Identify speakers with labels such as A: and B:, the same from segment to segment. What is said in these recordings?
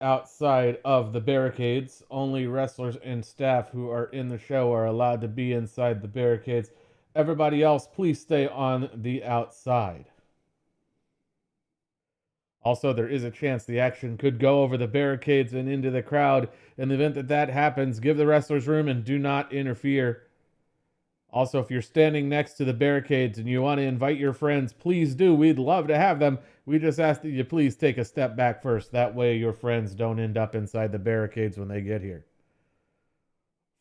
A: outside of the barricades. Only wrestlers and staff who are in the show are allowed to be inside the barricades. Everybody else, please stay on the outside. Also, there is a chance the action could go over the barricades and into the crowd. In the event that that happens, give the wrestlers room and do not interfere. Also, if you're standing next to the barricades and you want to invite your friends, please do. We'd love to have them. We just ask that you please take a step back first. That way your friends don't end up inside the barricades when they get here.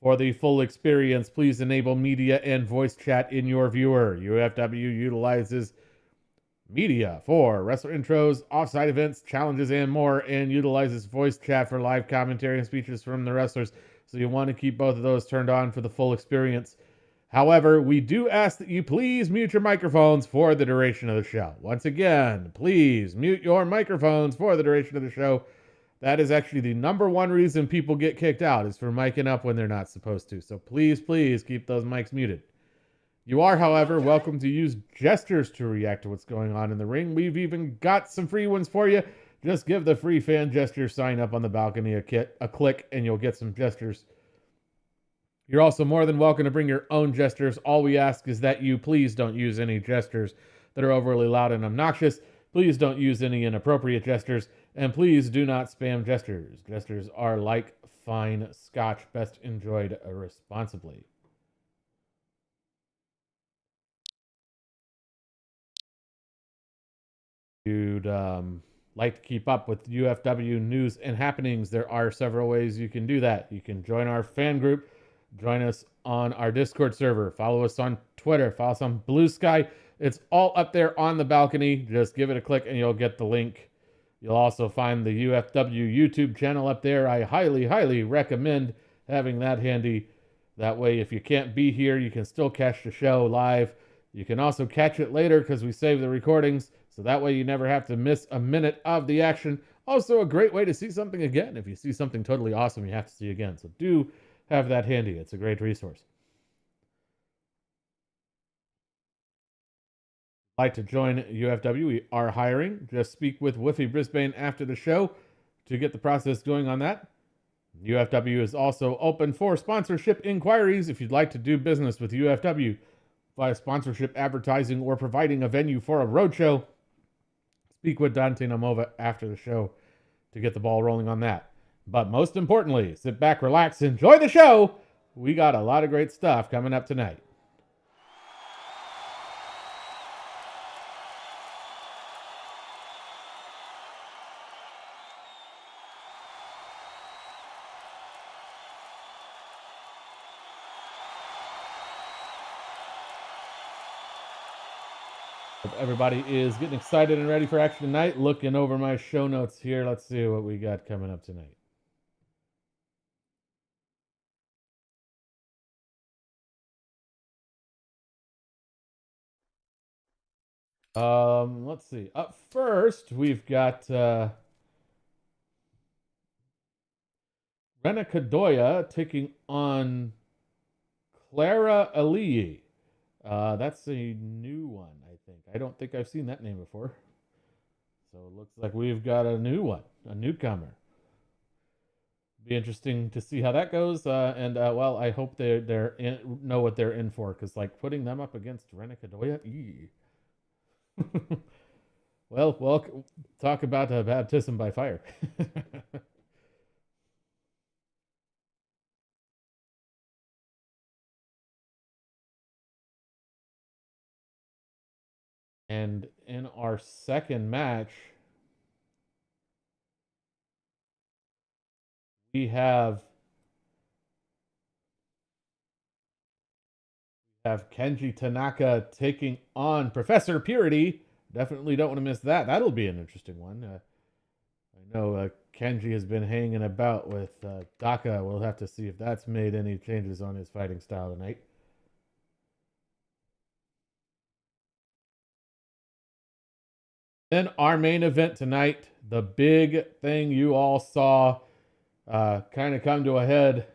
A: For the full experience, please enable media and voice chat in your viewer. UFW utilizes media for wrestler intros, offsite events, challenges, and more, and utilizes voice chat for live commentary and speeches from the wrestlers. So you want to keep both of those turned on for the full experience. However, we do ask that you please mute your microphones for the duration of the show. Once again, please mute your microphones for the duration of the show. That is actually the number one reason people get kicked out, is for miking up when they're not supposed to. So please, please keep those mics muted. You are, however, welcome to use gestures to react to what's going on in the ring. We've even got some free ones for you. Just give the free fan gesture sign up on the balcony a click, and you'll get some gestures. You're also more than welcome to bring your own gestures. All we ask is that you please don't use any gestures that are overly loud and obnoxious. Please don't use any inappropriate gestures. And please do not spam gestures. Gestures are like fine scotch, best enjoyed responsibly. If you'd like to keep up with UFW news and happenings, there are several ways you can do that. You can join our fan group. Join us on our Discord server. Follow us on Twitter. Follow us on Blue Sky. It's all up there on the balcony. Just give it a click and you'll get the link. You'll also find the UFW YouTube channel up there. I highly, highly recommend having that handy. That way, if you can't be here, you can still catch the show live. You can also catch it later because we save the recordings. So that way you never have to miss a minute of the action. Also a great way to see something again. If you see something totally awesome, you have to see again. So do have that handy. It's a great resource. Like to join UFW, we are hiring. Just speak with Whiffy Brisbane after the show to get the process going on that. UFW is also open for sponsorship inquiries. If you'd like to do business with UFW via sponsorship, advertising, or providing a venue for a roadshow, speak with Dante Namova after the show to get the ball rolling on that. But most importantly, sit back, relax, enjoy the show. We got a lot of great stuff coming up tonight. Hope everybody is getting excited and ready for action tonight. Looking over my show notes here. Let's see what we got coming up tonight. Let's see. Up first, we've got RENA KADOYA taking on CLARA ELIYI. That's a new one, I think. I don't think I've seen that name before. So it looks like we've got a new one, a newcomer. Be interesting to see how that goes. Well, I hope they know what they're in for, because like putting them up against RENA KADOYA, well, talk about baptism by fire. And in our second match, we have KENJI TANAKA taking on Professor Purity. Definitely don't want to miss that. That'll be an interesting one. I know KENJI has been hanging about with Daka. We'll have to see if that's made any changes on his fighting style tonight. Then our main event tonight, the big thing you all saw kind of come to a head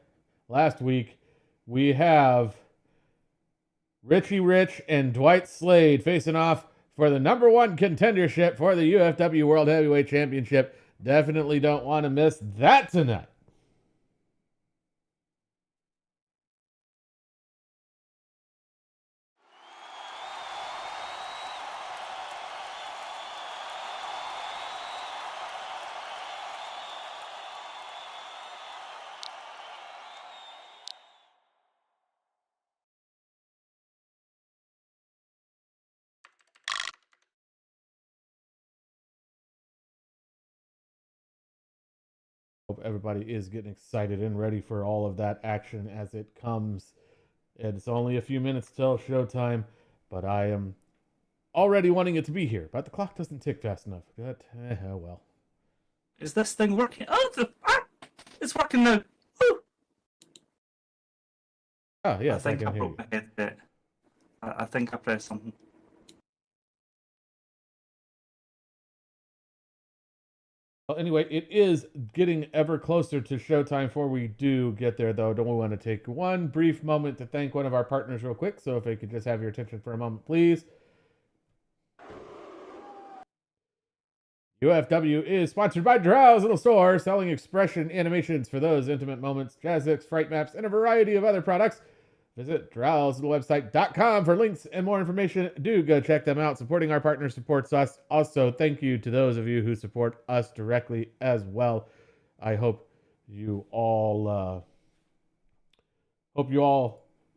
A: last week. We have Richie Rich and Dwight SLADE facing off for the #1 contendership for the UFW World Heavyweight Championship. Definitely don't want to miss that tonight. Hope everybody is getting excited and ready for all of that action as it comes. It's only a few minutes till showtime, but I am already wanting it to be here. But the clock doesn't tick fast enough. But, oh well.
B: Is this thing working? Oh, it's working now. Woo!
A: Oh, yes,
B: I think
A: can
B: I
A: hear
B: broke
A: you.
B: my headset. I think I pressed something.
A: Well, anyway, it is getting ever closer to showtime before we do get there, though. Don't we want to take one brief moment to thank one of our partners real quick? So if I could just have your attention for a moment, please. UFW is sponsored by Drow's Little Store, selling expression animations for those intimate moments, Jazzix, fright maps, and a variety of other products. Visit drowswebsite.com for links and more information. Do go check them out. Supporting our partner supports us. Also, thank you to those of you who support us directly as well. I hope you all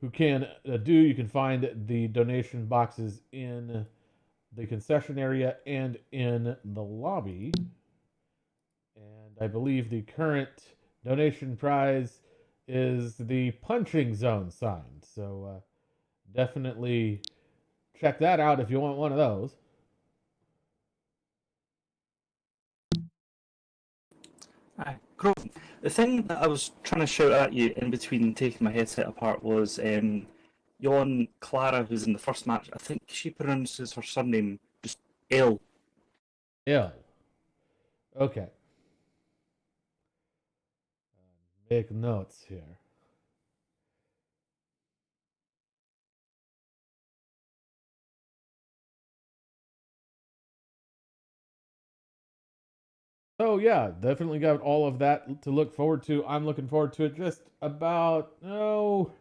A: who can you can find the donation boxes in the concession area and in the lobby. And I believe the current donation prize is the punching zone sign. So definitely check that out if you want one of those.
B: The thing that I was trying to shout at you in between taking my headset apart was yon Clara, who's in the first match. I think she pronounces her surname just L.
A: L. Okay. Make notes here. So yeah, definitely got all of that to look forward to. I'm looking forward to it. Just about 2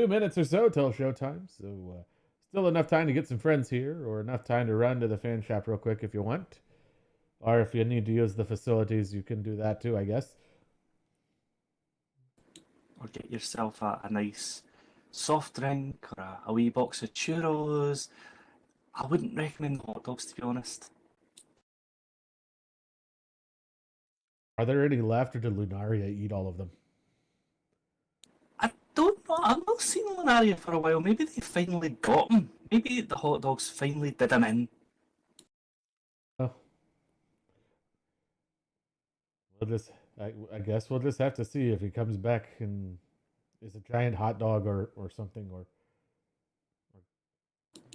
A: minutes or so till showtime. So still enough time to get some friends here, or enough time to run to the fan shop real quick if you want, or if you need to use the facilities, you can do that too, I guess.
B: Or get yourself a nice soft drink or a wee box of churros. I wouldn't recommend the hot dogs, to be honest.
A: Are there any left, or did Lunaria eat all of them?
B: I don't know. I've not seen Lunaria for a while. Maybe they finally got him. Maybe the hot dogs finally did him in.
A: Oh, I guess we'll just have to see if he comes back and is a giant hot dog or something, or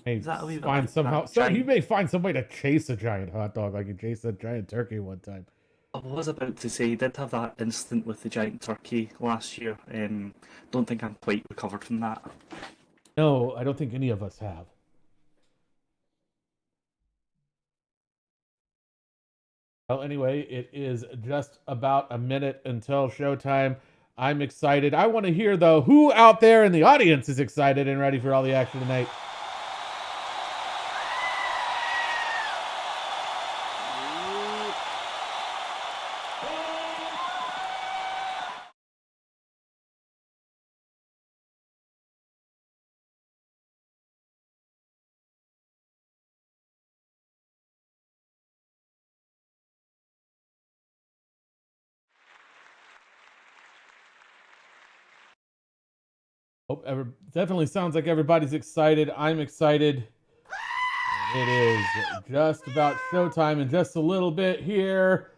A: may find somehow. So you may find some way to chase a giant hot dog like you chased a giant turkey one time.
B: I was about to say, he did have that incident with the giant turkey last year. Don't think I'm quite recovered from that.
A: No, I don't think any of us have. Well, anyway, it is just about a minute until showtime. I'm excited. I want to hear, though, who out there in the audience is excited and ready for all the action tonight. Definitely sounds like everybody's excited. I'm excited. It is just about showtime in just a little bit here.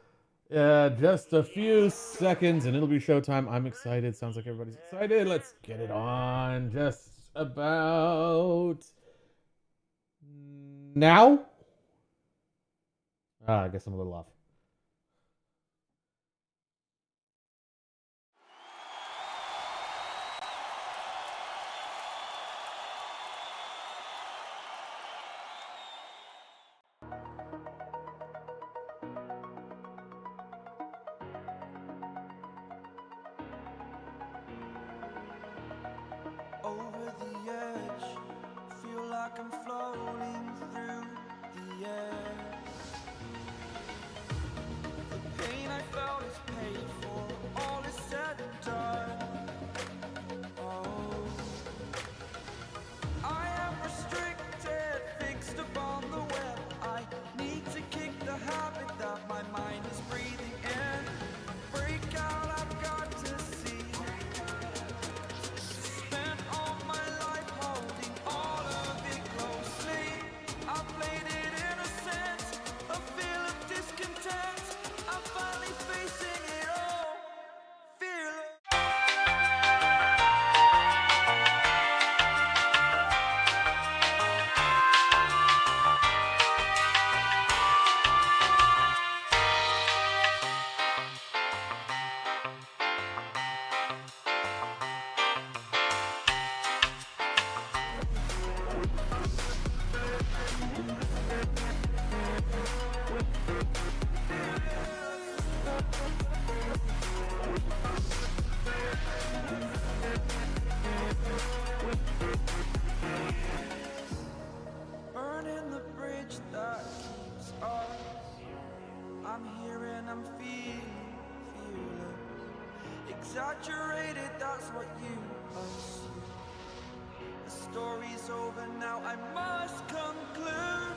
A: Just a few seconds and it'll be showtime. I'm excited. Sounds like everybody's excited. Let's get it on just about now. I guess I'm a little off.
C: over the edge. Feel like I'm floating through the air. The pain I felt is paid for, all is said and done. Oh, I am restricted, fixed upon the web. I need to kick the habit that my mind is breathing in. Break out, I've got to see. Spent all my life holding all of it closely. I played it innocent, a feel of discontent. I'm finally facing it all, fearless. Burning the bridge that keeps us. I'm here and I'm feeling fearless. Exaggerated, that's what you assume. The story's over now, I must conclude.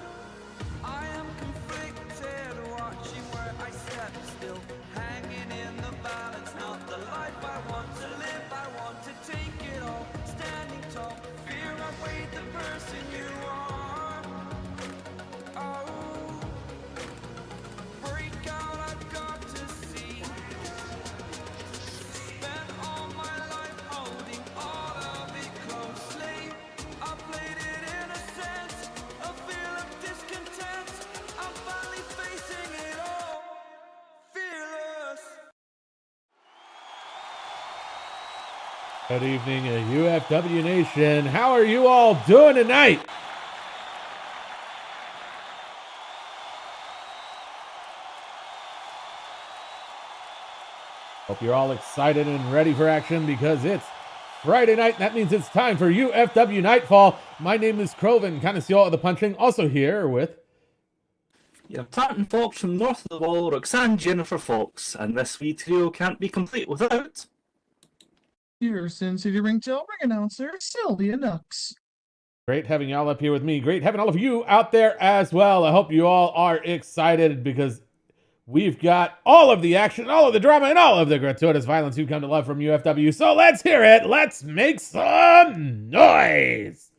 C: I am conflicted, watching where I step still. Hanging in the balance, not the life I want to live. I want to take it all, standing tall. Fear outweighed the person you are. Oh, break out, I've got to see. Spent all my life holding all of it closely. I played it innocent, a feel of discontent. I'm finally facing it all, fearless.
A: Good evening, UFW Nation. How are you all doing tonight? Hope you're all excited and ready for action because it's Friday night. That means it's time for UFW Nightfall. My name is Croven, Connoisseur of the Punching. Also here with...
B: Your Tartan Fox from north of the wall, Roxanne Jennifer Fox, and this wee trio can't be complete without...
D: Your Sin City Ringtail ring announcer, Sylvia Nux.
A: Great having y'all up here with me. Great having all of you out there as well. I hope you all are excited because we've got all of the action, all of the drama, and all of the gratuitous violence you've come to love from UFW. So let's hear it. Let's make some noise.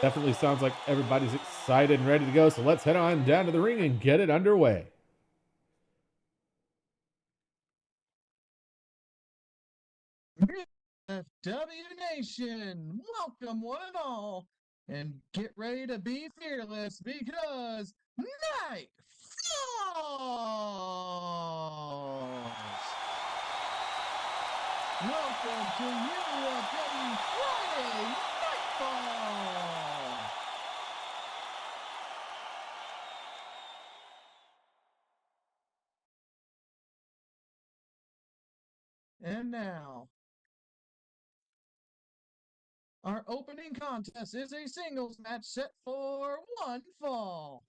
A: Definitely sounds like everybody's excited and ready to go. So let's head on down to the ring and get it underway.
D: FW Nation, welcome one and all, and get ready to be fearless because night falls. Welcome to UFW Friday Nightfall. And now, our opening contest is a singles match set for one fall.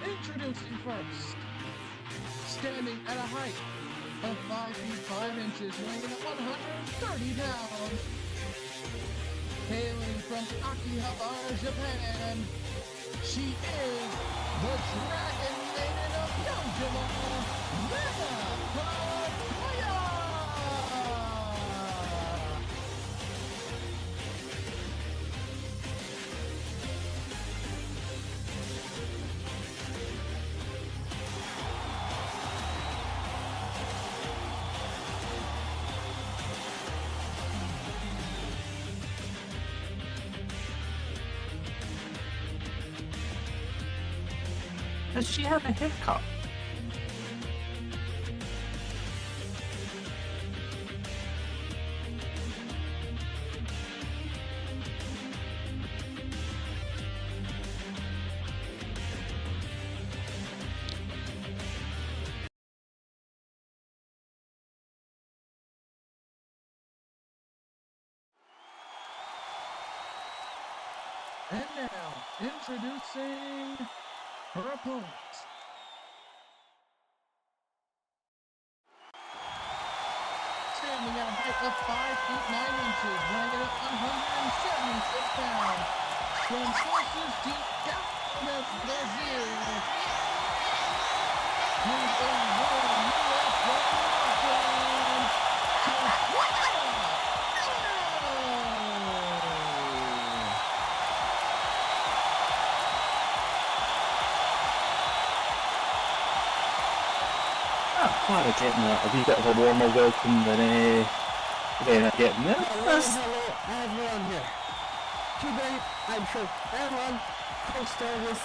D: Introducing first, standing at a height of 5 feet 5 inches, weighing in at 130 pounds, hailing from Akihabara, Japan, she is the Dragon Maiden of Youngjamal, RENA KADOYA!
B: Has she had a haircut?
D: And now, introducing her opponent. Standing at a height of 5 feet 9 inches, weighing at 176 pounds, from sources deep down in Brazil, he's a world UFW champion, KADOYA.
B: Clara getting a wee bit of a warmer welcome than RENA getting there.
E: Hello, everyone here. Today, I'm sure everyone comes to this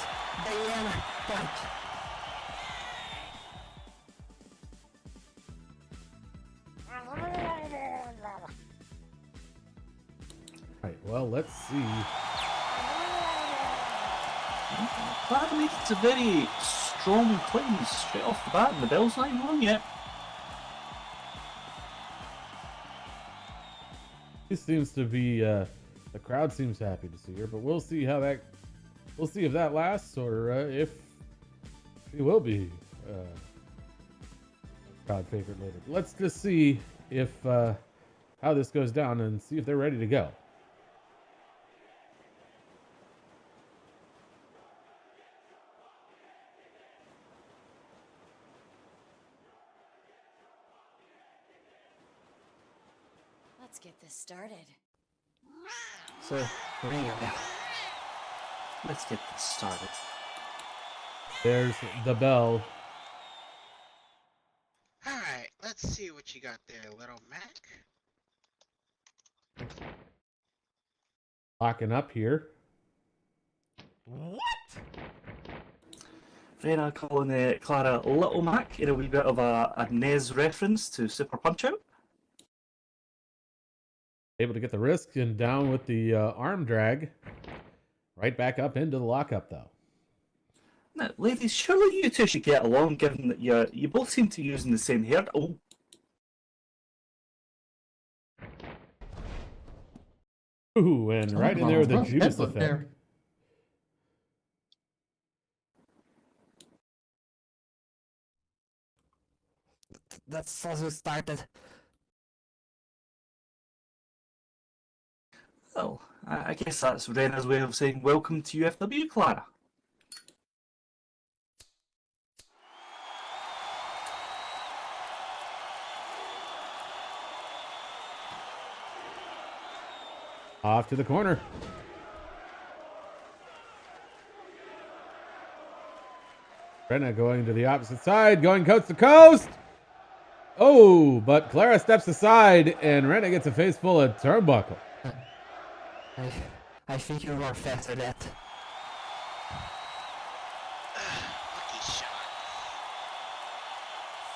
E: Diana fight.
A: Right, well, let's see.
B: Clara makes a very strong claims straight off the bat, and the bell's not even rung yet.
A: She seems to be, the crowd seems happy to see her, but we'll see how that, we'll see if that lasts or if she will be a crowd favorite later. Let's just see if, how this goes down and see if they're ready to go.
F: Let's get this started.
E: So, ring your bell.
B: Let's get this started.
A: There's the bell.
G: Alright, let's see what you got there, little Mac.
A: Locking up here.
B: RENA calling Clara Little Mac in a wee bit of a Nez reference to Super Punch Out.
A: Able to get the wrist and down with the arm drag. Right back up into the lockup, though.
B: Now, ladies, surely you two should get along, given that you both seem to be using the same hair. Oh,
A: Ooh, and right in there with the
D: Rough
A: Judas
D: headbutt
A: effect.
D: there.
E: That's also started.
B: well, I guess that's RENA's way of saying welcome to UFW, Clara.
A: Off to the corner. RENA going to the opposite side, going coast to coast. Oh, but Clara steps aside and RENA gets a face full of turnbuckle.
E: I think you are faster than that.
G: Lucky shot.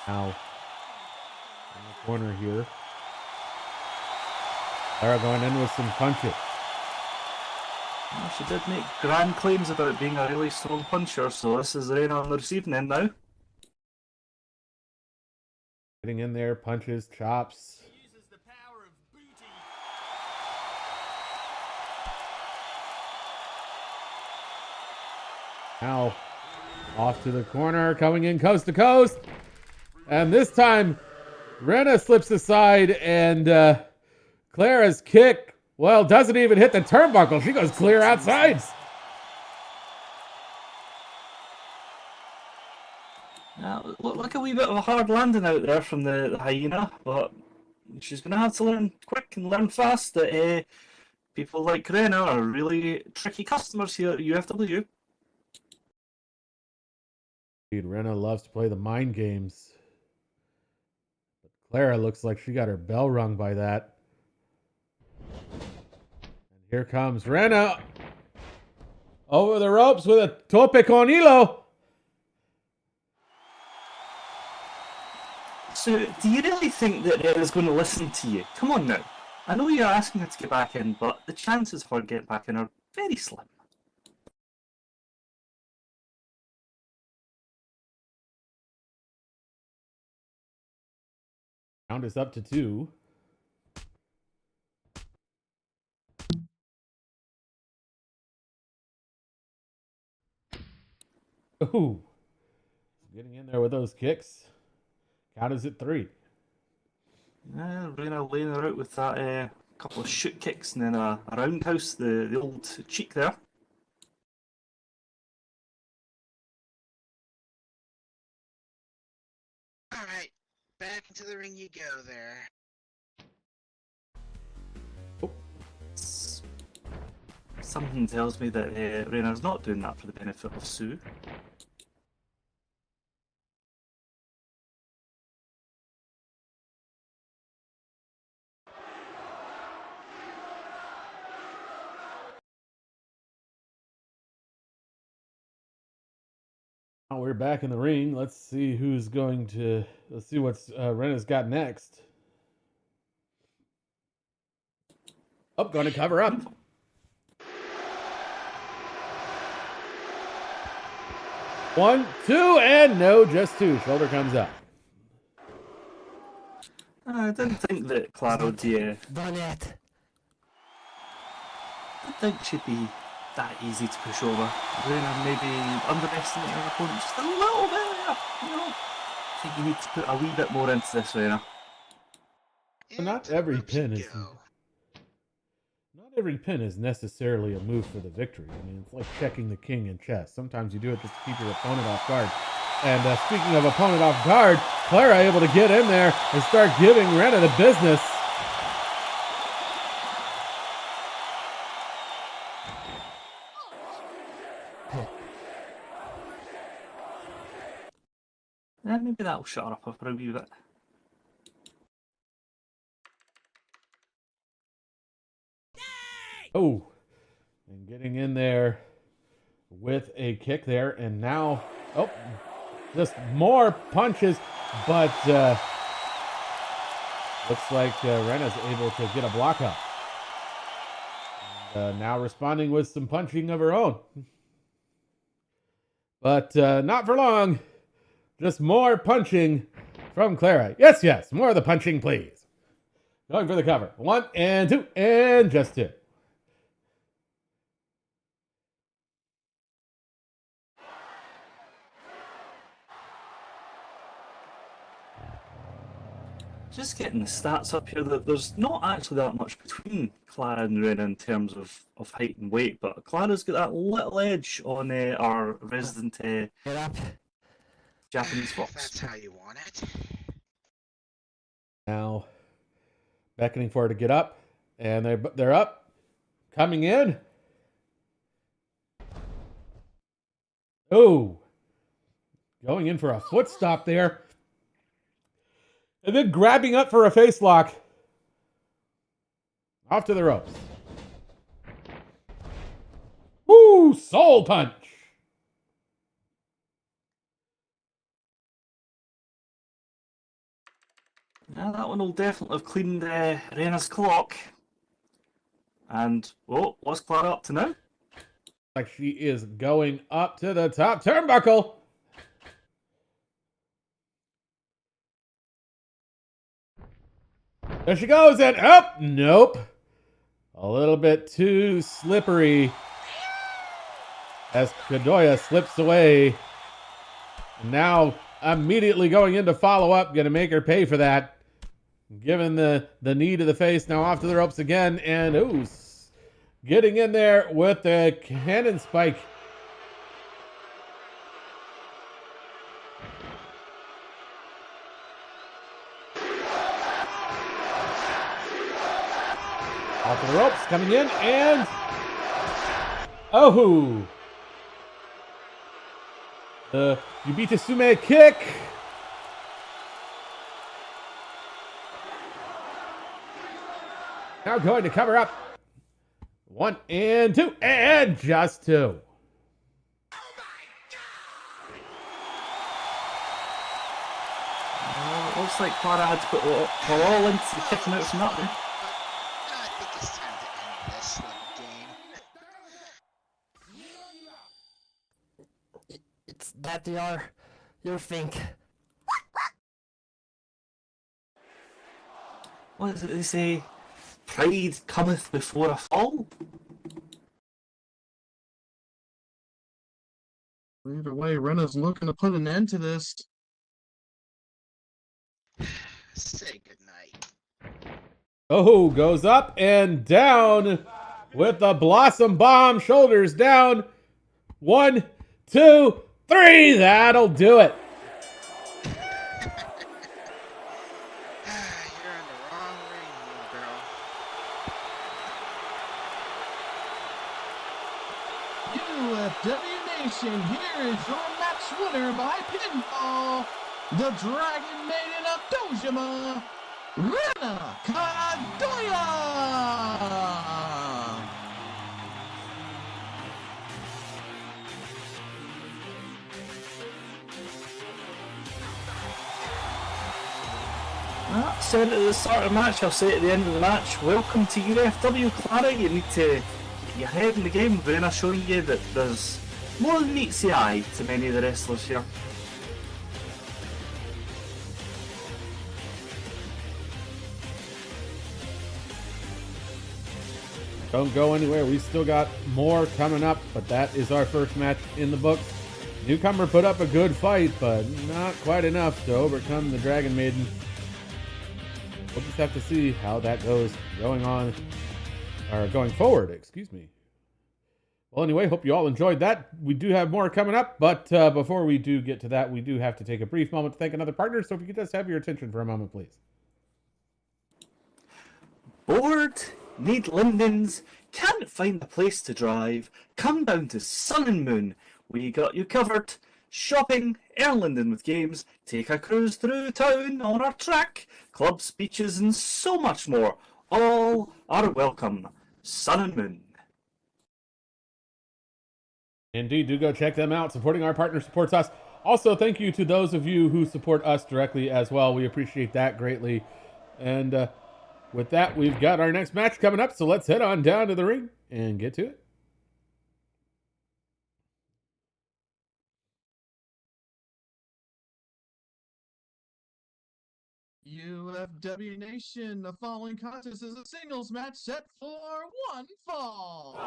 A: Now, in the corner here. Clara going in with some punches.
B: Well, she did make grand claims about being a really strong puncher, so this is RENA on the receiving end now.
A: Getting in there, punches, chops. Now, off to the corner, coming in coast to coast. And this time, RENA slips aside and Clara's kick, well, doesn't even hit the turnbuckle. She goes clear outside.
B: Now, look like a wee bit of a hard landing out there from the hyena, but she's going to have to learn quick and learn fast that people like RENA are really tricky customers here at UFW.
A: Indeed, RENA loves to play the mind games. But Clara looks like she got her bell rung by that. And here comes RENA over the ropes with a tope con hilo.
B: So, do you really think that Rena's going to listen to you? Come on now. I know you're asking her to get back in, but the chances of her getting back in are very slim.
A: Count is up to 2. Ooh. Getting in there with those kicks. Count is at 3.
B: Rena laying her out with that couple of shoot kicks and then a roundhouse, the old cheek there.
G: Alright, back into the ring you go there.
B: Something tells me that Rena's not doing that for the benefit of Sue.
A: Now we're back in the ring. Let's see who's going to. Let's see what's Rena's got next. Oh, going to cover up. One, two, and no, just 2. Shoulder comes up.
B: I didn't think that Clara would be.
E: Done yet.
B: I think she'd be that easy to push over. Rena maybe underestimating her opponent just a little bit there. You know, I think you need to put a wee bit more into this, Rena.
A: Not every pin is. Not every pin is necessarily a move for the victory. I mean, it's like checking the king in chess. Sometimes you do it just to keep your opponent off guard. And speaking of opponent off guard, Clara able to get in there and start giving Rena the business.
B: Maybe that'll shut her up for a wee bit.
A: Oh, and getting in there with a kick there, and now, oh, just more punches, but looks like Rena's able to get a block up. And, now responding with some punching of her own. But not for long. Just more punching from Clara. Yes, yes, more of the punching, please. Going for the cover. 1 and 2, and just 2.
B: Just getting the stats up here, there's not actually that much between Clara and Rena in terms of height and weight, but Clara's got that little edge on our resident
E: Get up.
B: Japanese fox.
G: That's how you want it.
A: Now, beckoning for her to get up, and they're up, coming in. Oh, going in for a foot stop there. And then grabbing up for a face lock. Off to the ropes. Woo! Soul punch.
B: Yeah, that one will definitely have cleaned Rena's clock. And, oh, what's Clara up to now?
A: Like she is going up to the top turnbuckle. There she goes, and oh, nope. A little bit too slippery as KADOYA slips away. And now immediately going into follow-up, going to make her pay for that. Given the knee to the face, now off to the ropes again, and ooh, getting in there with the cannon spike. Off the ropes, coming in, and oh, the Yubita Sume kick. Now going to cover up. 1 and 2, and just 2.
B: Well, looks like Clara had to put her all into kicking out from that one.
G: I think it's time to end this little game.
E: It's that you think.
B: What is it they say? Pride cometh before a fall?
D: Either way, Rena's looking to put an end to this.
G: Say goodnight.
A: Oh, goes up and down with the Blossom Bomb. Shoulders down. 1, 2, 3. That'll do it.
G: You're on the wrong ring, little girl.
D: UFW Nation, here is your match winner by pinfall, the Dragon Maiden of Dojima, RENA KADOYA!
B: I said at the start of the match, I'll say at the end of the match, welcome to UFW, Clara. You need to get your head in the game. Rena showing you that there's more than meets the eye to many of the wrestlers here.
A: Don't go anywhere. We still got more coming up, but that is our first match in the books. Newcomer put up a good fight, but not quite enough to overcome the Dragon Maiden. We'll just have to see how that goes going forward, excuse me. Well, anyway, hope you all enjoyed that. We do have more coming up, but before we do get to that, we do have to take a brief moment to thank another partner. So if you could just have your attention for a moment, please.
B: Bored? Need Lindens? Can't find a place to drive? Come down to Sun and Moon. We got you covered. Shopping, earn Linden with games, take a cruise through town on our track, clubs, beaches and so much more. All are welcome. Sun and Moon.
A: Indeed, do go check them out. Supporting our partner supports us. Also, thank you to those of you who support us directly as well. We appreciate that greatly. And with that, we've got our next match coming up. So let's head on down to the ring and get to it.
D: UFW Nation, the following contest is a singles match set for one fall.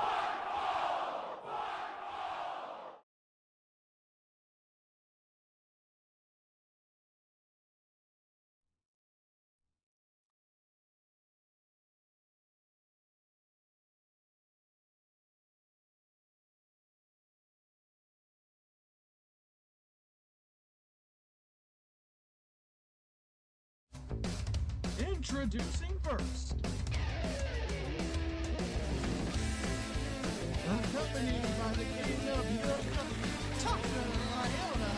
D: Introducing first, accompanied by the king of Europe, Iona,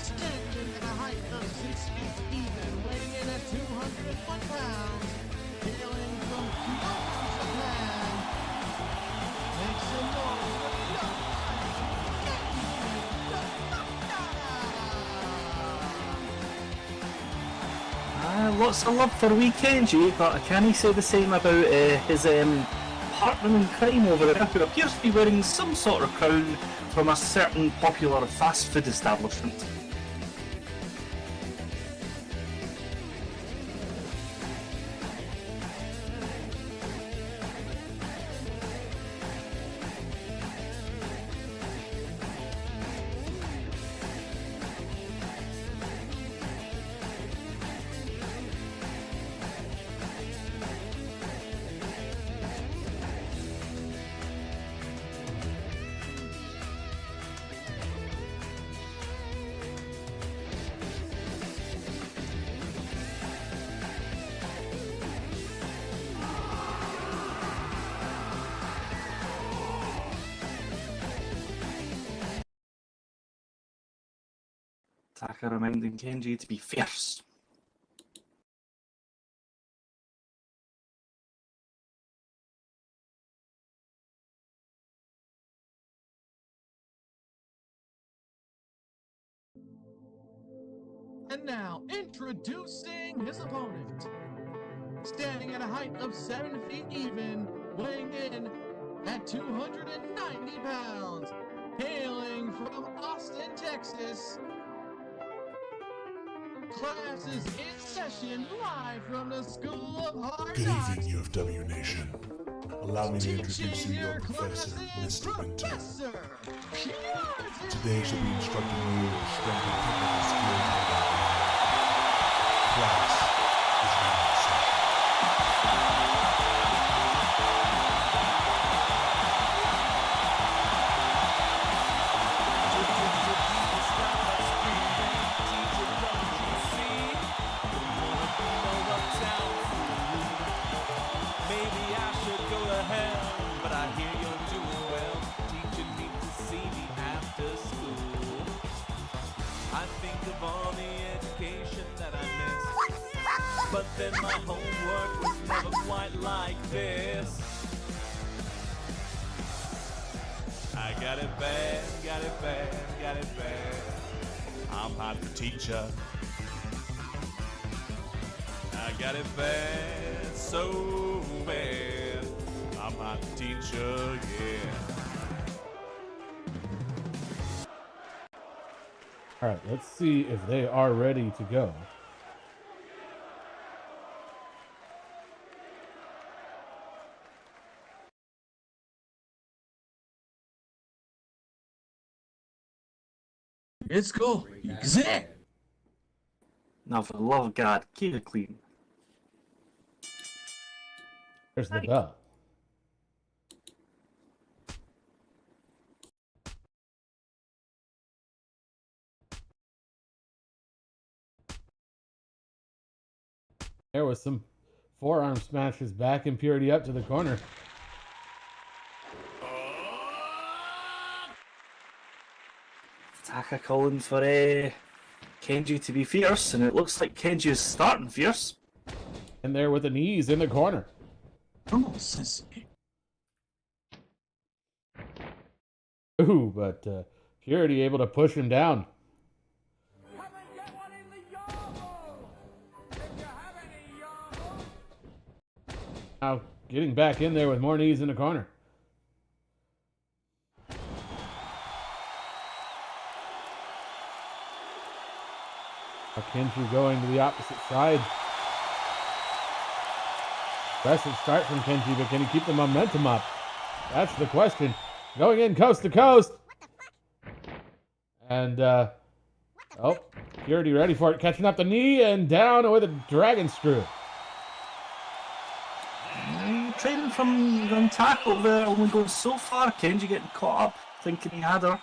D: standing at a height of 6 feet even, weighing in at 201 pounds, hailing from Kyoto, Japan. Make some noise for the young
B: Lots of love for wee KENJI, but I can't say the same about his partner in crime over there, who appears to be wearing some sort of crown from a certain popular fast food establishment. Taka reminding KENJI to be fierce.
D: And now, introducing his opponent. Standing at a height of 7 feet even, weighing in at 290 pounds, hailing from Austin, Texas. Class is in session live from the School of Hard
H: Good
D: Knocks.
H: evening, UFW Nation. Allow me to introduce you your professor, Mr. Winter. Today she'll be instructing you in strength and technical skills. Class is now in session.
I: Maybe I should go to hell, but I hear you're doing well, teaching me to see me after school. I think of all the education that I missed, but then my homework was never quite like this. I got it bad, got it bad, got it bad. I'm not the teacher. I got it bad, so bad. I'm not the teacher, yeah.
A: All right, let's see if they are ready to go.
D: Let's go. Exact.
B: Now, for the love of God, keep it clean.
A: There's the bell. There was some forearm smashes back and Purity up to the corner.
B: Taka calling for Kenji to be fierce, and it looks like Kenji is starting fierce.
A: And there with the knees in the corner.
D: Come on, sis.
A: Ooh, but Purity able to push him down. Now getting back in there with more knees in the corner. Now Kenji going to the opposite side. Aggressive start from Kenji, but can he keep the momentum up? That's the question. Going in coast to coast. And, oh, Purity ready for it. Catching up the knee and down with a dragon screw.
B: Training from the tackle there, only going so far. Kenji getting caught up, thinking he had her.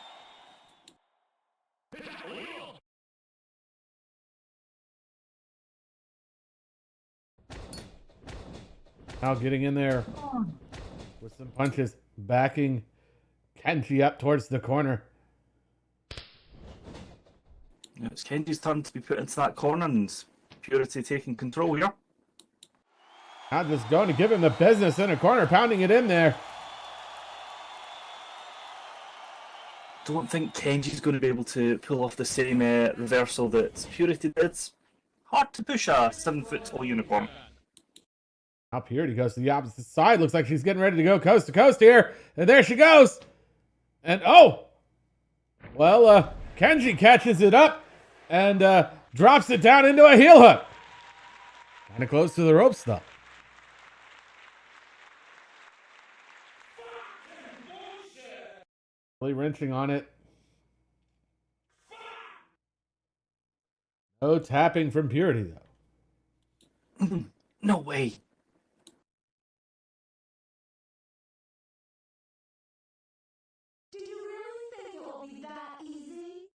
A: Now getting in there with some punches, backing Kenji up towards the corner.
B: It's Kenji's turn to be put into that corner, and Purity taking control here.
A: Now just going to give him the business in a corner, pounding it in there.
B: Don't think Kenji's going to be able to pull off the same reversal that Purity did. Hard to push a 7-foot tall unicorn.
A: Now Purity goes to the opposite side. Looks like she's getting ready to go coast to coast here. And there she goes. And oh! Well, Kenji catches it up and drops it down into a heel hook. Kind of close to the ropes though. Really wrenching on it. No tapping from Purity though.
B: No way.
F: Did you really think it will be that easy?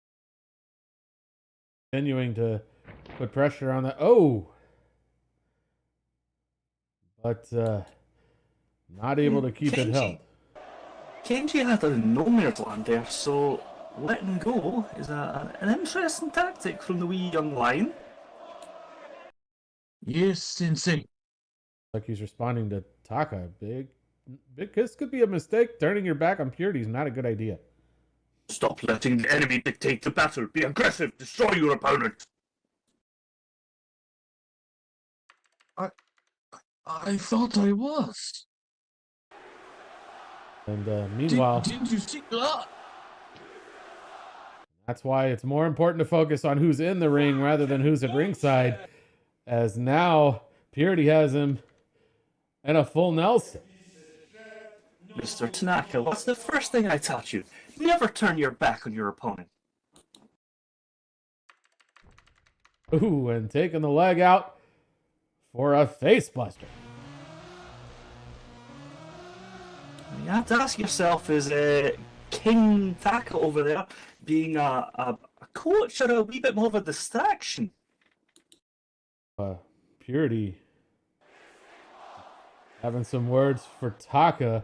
A: Continuing to put pressure on the but not able to keep it held.
B: Kenji had a no-mere land there, so letting go is an interesting tactic from the wee young lion.
D: Yes, Sensei.
A: Like he's responding to Taka. This could be a mistake. Turning your back on Purity is not a good idea.
B: Stop letting the enemy dictate the battle. Be aggressive. Destroy your opponent. I thought I was.
A: And meanwhile,
B: Did you see that?
A: that's why it's more important to focus on who's in the ring rather than who's at ringside. As now, Purity has him in a full Nelson.
B: Mr. Tanaka, what's the first thing I taught you? Never turn your back on your opponent.
A: Ooh, and taking the leg out for a face buster.
B: You have to ask yourself, is King Taka over there being a coach or a wee bit more of a distraction?
A: Purity having some words for Taka,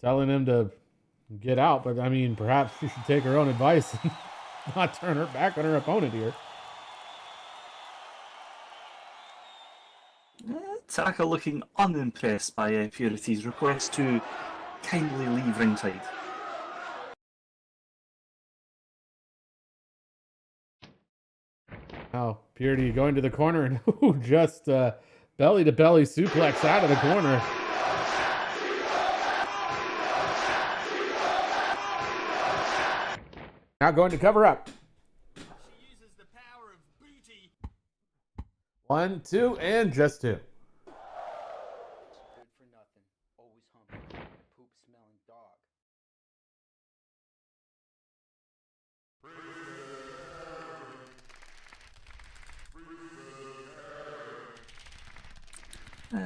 A: telling him to get out, but I mean, perhaps she should take her own advice and not turn her back on her opponent here.
B: Taka looking unimpressed by Purity's request to kindly leave ringside.
A: Now, Purity going to the corner and just belly to belly suplex out of the corner. Now going to cover up.
I: She uses the power of booty.
A: 1, 2, and just 2.
E: Good for nothing. Always humble. Poop smelling dog.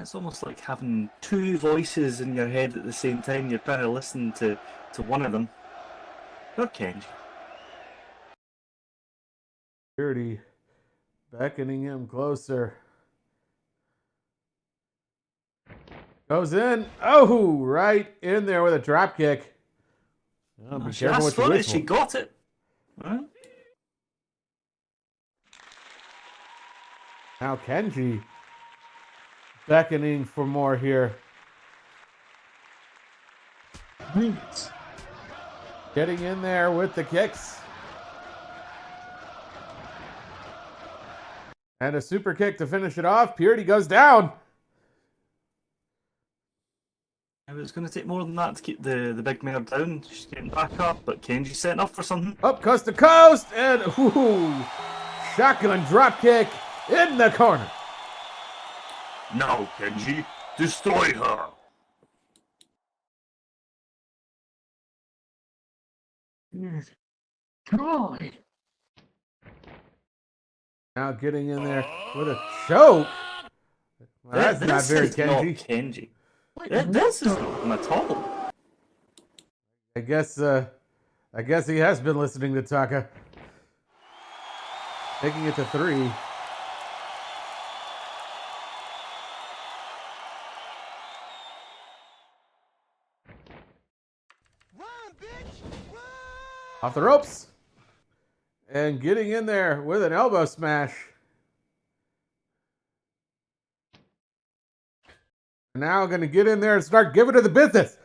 B: It's almost like having two voices in your head at the same time. You're trying to listen to one of them. Or Kenji.
A: Purity beckoning him closer. Goes in. Oh, right in there with a drop kick. Oh, be
B: She
A: careful
B: asked
A: what you
B: for it,
A: wish
B: she
A: for.
B: got it. Right?
A: Now Kenji beckoning for more here. Getting in there with the kicks. And a super kick to finish it off. Purity goes down.
B: It was going to take more than that to keep the big mare down. She's getting back up, but Kenji's setting up for something.
A: Up coast to coast. And shotgun drop kick in the corner.
B: Now, Kenji, destroy her.
D: Try.
A: Now getting in there with a choke. Well, that's not
B: This
A: very
B: is not
A: Kenji.
B: Kenji. This is not him at all.
A: I guess he has been listening to Taka. Taking it to 3. Off the ropes. And getting in there with an elbow smash. Now going to get in there and start giving her the business.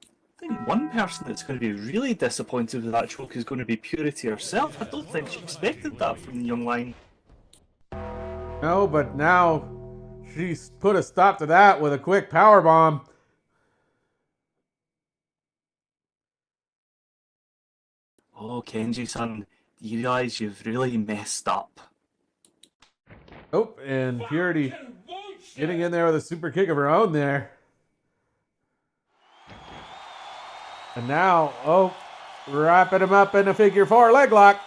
B: I think one person that's going to be really disappointed with that choke is going to be Purity herself. I don't think she expected that from the young line.
A: No, but now she's put a stop to that with a quick power bomb.
B: Oh, Kenji, son, you realize you've really messed up.
A: Oh, and Purity getting in there with a super kick of her own there. And now, wrapping him up in a figure 4 leg lock.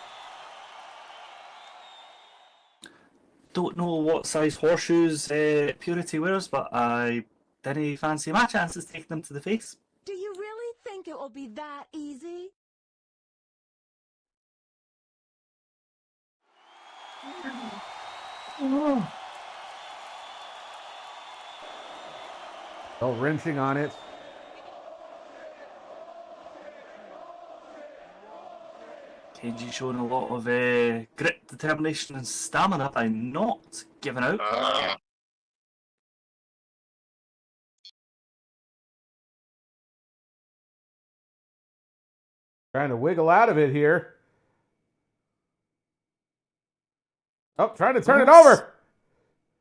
B: Don't know what size horseshoes Purity wears, but I didn't fancy my chances taking them to the face.
F: Do you really think it will be that easy?
A: Oh, wrenching on it.
B: Kenji showing a lot of grit, determination, and stamina by not giving out.
A: Trying to wiggle out of it here. Oh, trying to turn it over.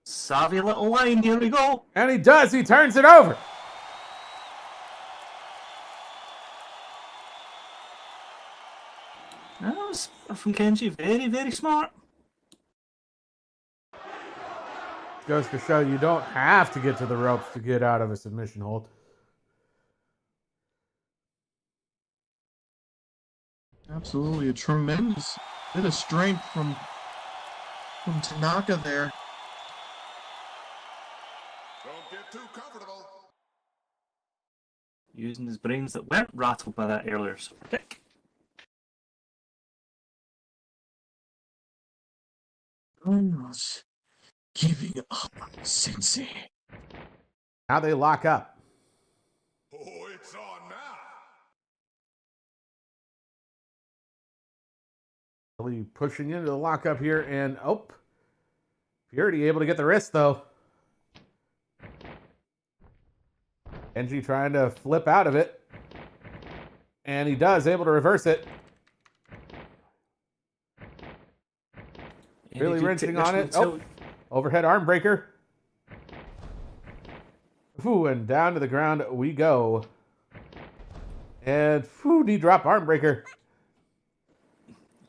B: Savvy little line, here we go.
A: And he does. He turns it over.
B: That was from Kenji. Very, very smart.
A: Goes to show you don't have to get to the ropes to get out of a submission hold.
D: Absolutely a tremendous bit of strength from Tanaka there.
H: Don't get too comfortable.
B: Using his brains that weren't rattled by that earlier super kick.
D: I'm not giving up, Sensei.
A: Now they lock up.
H: Oh, it's on now.
A: Really pushing into the lockup here, and Purity able to get the wrist though. Kenji trying to flip out of it, and he does, able to reverse it. Really wrenching on it. Oh, overhead arm breaker. Ooh, and down to the ground we go. And knee drop arm breaker.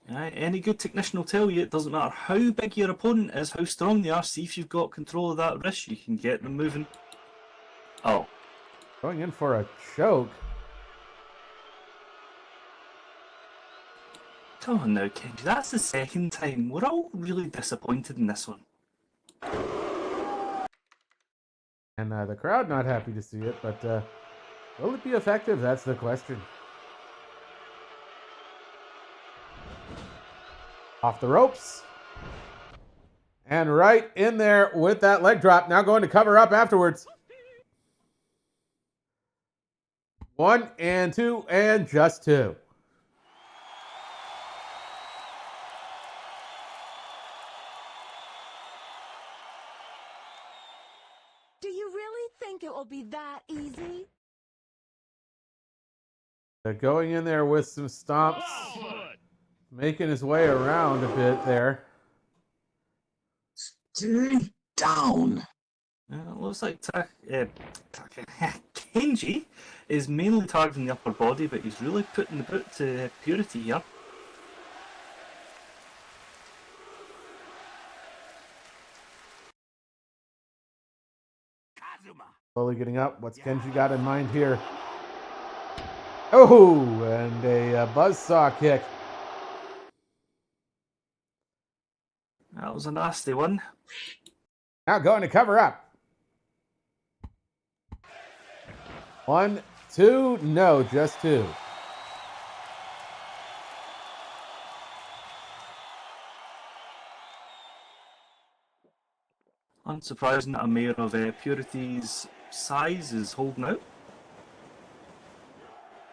B: Any good technician will tell you it doesn't matter how big your opponent is, how strong they are. See if you've got control of that wrist, you can get them moving. Oh.
A: Going in for a choke.
B: Come on now, Kenji. That's the second time. We're all really disappointed in this one.
A: And the crowd not happy to see it, but will it be effective? That's the question. Off the ropes. And right in there with that leg drop. Now going to cover up afterwards. 1 and 2 and just 2.
F: Do you really think it will be that easy?
A: Going in there with some stomps. Making his way around a bit there.
D: Stay down.
B: It looks like Kenji is mainly targeting the upper body, but he's really putting the boot to Purity here.
A: Slowly getting up. What's Kenji got in mind here? Oh, and a buzzsaw kick.
B: That was a nasty one.
A: Now going to cover up. 1, 2, no, just 2.
B: Unsurprising that a mayor of Purity's size is holding out.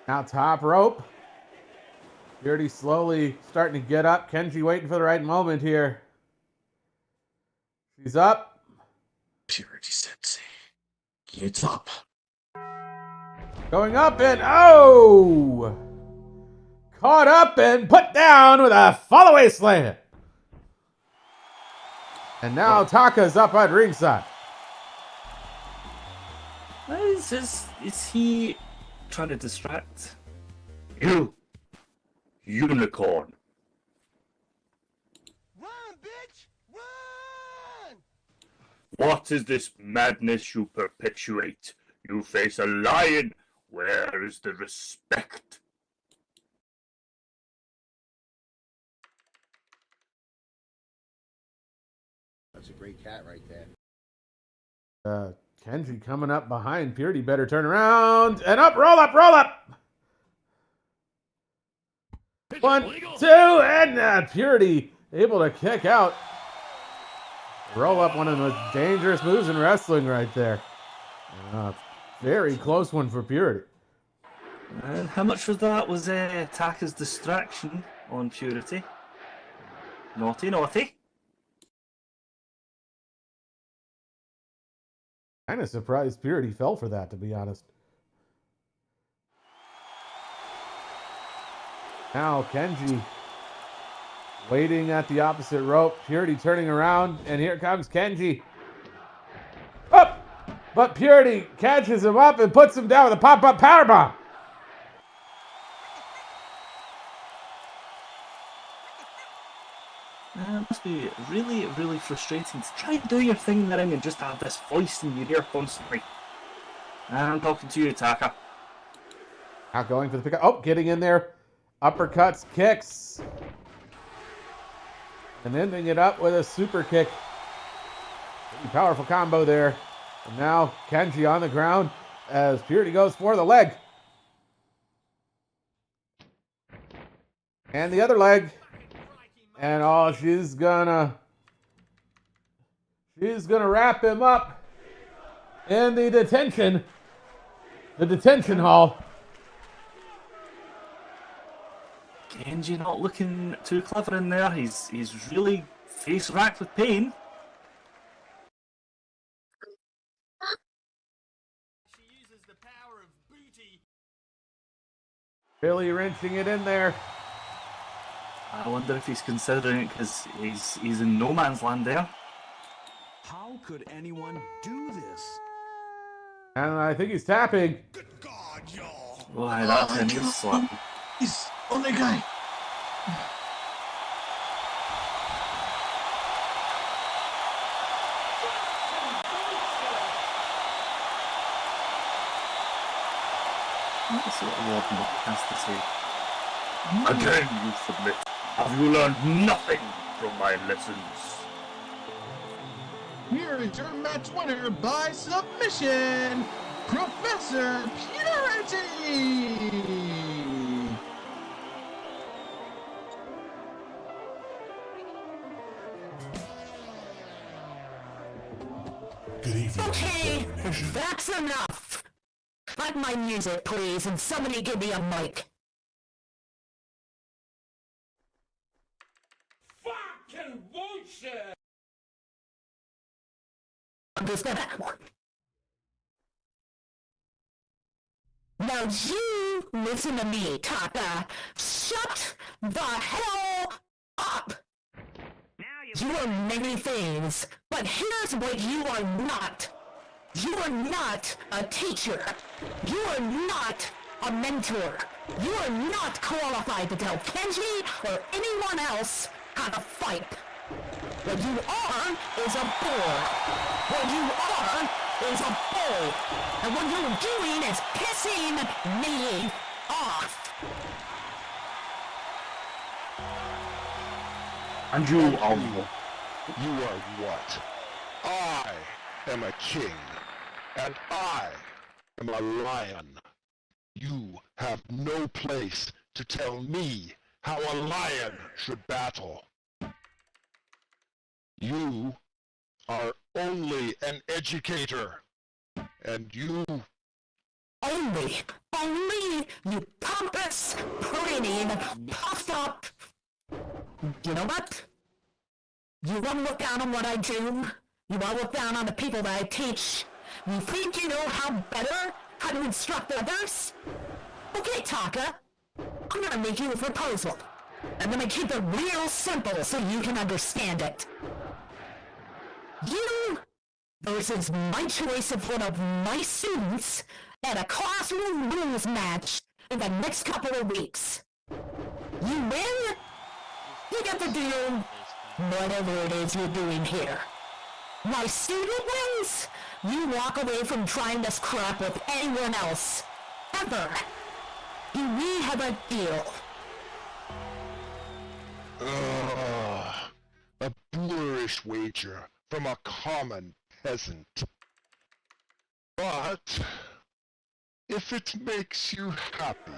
A: Now top rope. Purity slowly starting to get up. Kenji waiting for the right moment here. She's up.
D: Purity Sensei. Get up.
A: Going up and oh! Caught up and put down with a fallaway slam. And now Taka's up at ringside.
B: Is he trying to distract? You! Unicorn!
D: Run, bitch! Run!
B: What is this madness you perpetuate? You face a lion! Where is the respect?
J: That's a great cat right there.
A: Kenji coming up behind Purity. Better turn around and up, roll up, roll up. 1, 2, and Purity able to kick out. Roll up, one of the most dangerous moves in wrestling right there. Very close one for Purity.
B: And how much of that was Taka's distraction on Purity? Naughty, naughty.
A: Kind of surprised Purity fell for that, to be honest. Now Kenji waiting at the opposite rope. Purity turning around, and here comes Kenji. But Purity catches him up and puts him down with a pop-up powerbomb.
B: It must be really, really frustrating to try and do your thing in the ring and just have this voice in your ear constantly. I'm talking to you, Taka.
A: Now going for the pickup. Oh, getting in there. Uppercuts, kicks. And ending it up with a super kick. Pretty powerful combo there. And now KENJI on the ground as Purity goes for the leg. And the other leg. And oh, she's gonna wrap him up in the detention hall.
B: KENJI not looking too clever in there. He's really face racked with pain.
I: She uses the power of booty.
A: Really wrenching it in there.
B: I wonder if he's considering it because he's in no man's land there.
K: How could anyone do this?
A: And I think he's tapping.
H: Good God, y'all.
B: Why, that's a new slap.
D: He's only guy.
B: Let's see what Warden has to say. Again, you submit. Have you learned nothing from my lessons?
D: Here is your match winner by submission, Professor Purity!
H: Good evening.
E: Okay, that's enough. Like my music, please, and somebody give me a mic.
I: Fucking bullshit!
E: I'm just gonna... Now you listen to me, Taka. Shut the hell up! You are many things, but here's what you are not. You are not a teacher. You are not a mentor. You are not qualified to tell KENJI or anyone else how to fight. What you are is a bore. What you are is a bull. And what you're doing is pissing me off.
B: And you are
J: You are what? I am a king, and I am a lion. You have no place to tell me how a lion should battle. You are only an educator, and you...
E: Only, you pompous, preening, puffed up. You know what? You want to look down on what I do? You want to look down on the people that I teach? You think you know how to instruct others? Okay, Taka. I'm gonna make you a proposal. I'm gonna keep it real simple so you can understand it. You versus my choice of one of my students at a classroom rules match in the next couple of weeks. You win, you get to do whatever it is you're doing here. My student wins, you walk away from trying this crap with anyone else. Ever. Do we have a deal?
J: A boorish wager from a common peasant. But if it makes you happy...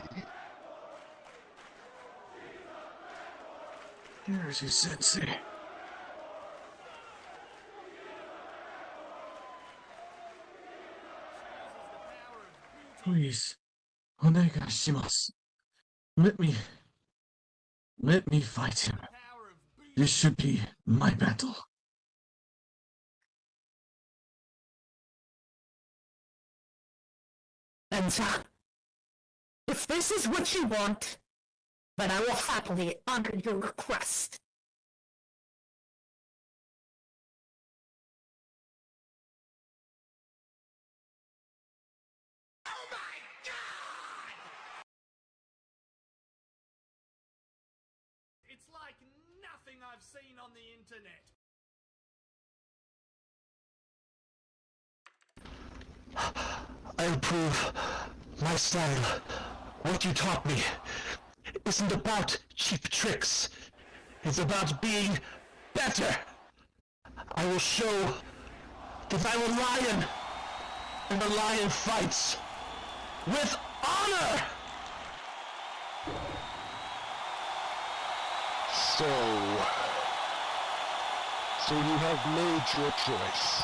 D: Here's your sensei. Please, onegaishimasu. Let me fight him. This should be my battle.
E: And if this is what you want, then I will happily honor your request.
K: nothing I've seen on the internet.
L: I'll prove my style. What you taught me isn't about cheap tricks. It's about being better. I will show that I'm a lion, and a lion fights with honor!
J: So you have made your choice.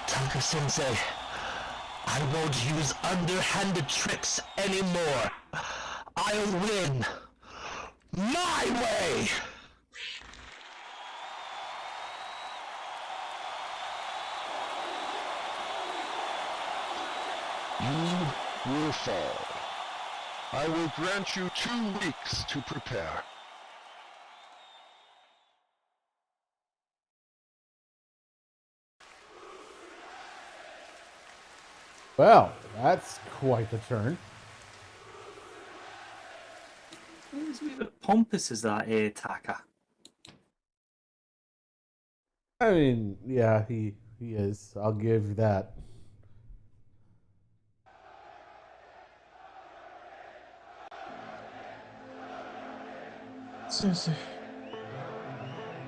L: Tanaka-sensei, I won't use underhanded tricks anymore. I'll win my way!
J: You will fall. I will grant you 2 weeks to prepare.
A: Well, that's quite the turn.
B: He's a wee bit pompous, is that, Taka?
A: I mean, yeah, he is. I'll give you that.
D: Sensei,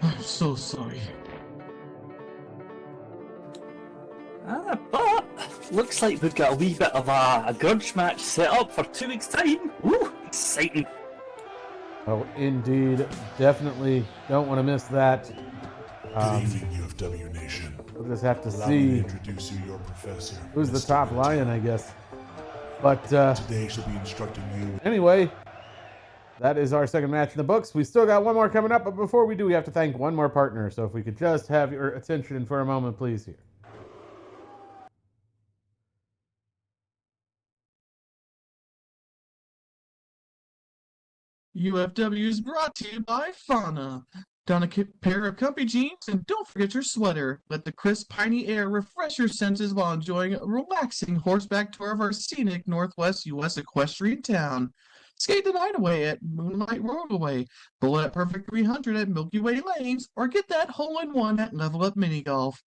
D: I'm so sorry.
B: But looks like we've got a wee bit of a grudge match set up for 2 weeks' time. Woo, exciting.
A: Oh, indeed. Definitely don't want to miss that.
H: Good evening, UFW Nation.
A: We'll just have to
H: Allow me to
A: see
H: introduce you your professor.
A: who's the
H: Mr.
A: top
H: Contender.
A: lion, I guess. But
H: Today she'll be instructing you.
A: anyway, that is our second match in the books. We still got one more coming up, but before we do, we have to thank one more partner. So if we could just have your attention for a moment, please, here.
D: UFW is brought to you by Fauna. Don a pair of comfy jeans and don't forget your sweater. Let the crisp, piney air refresh your senses while enjoying a relaxing horseback tour of our scenic Northwest U.S. equestrian town. Skate the night away at Moonlight Roadway, bowl at Perfect 300 at Milky Way Lanes, or get that hole-in-one at Level Up Mini Golf.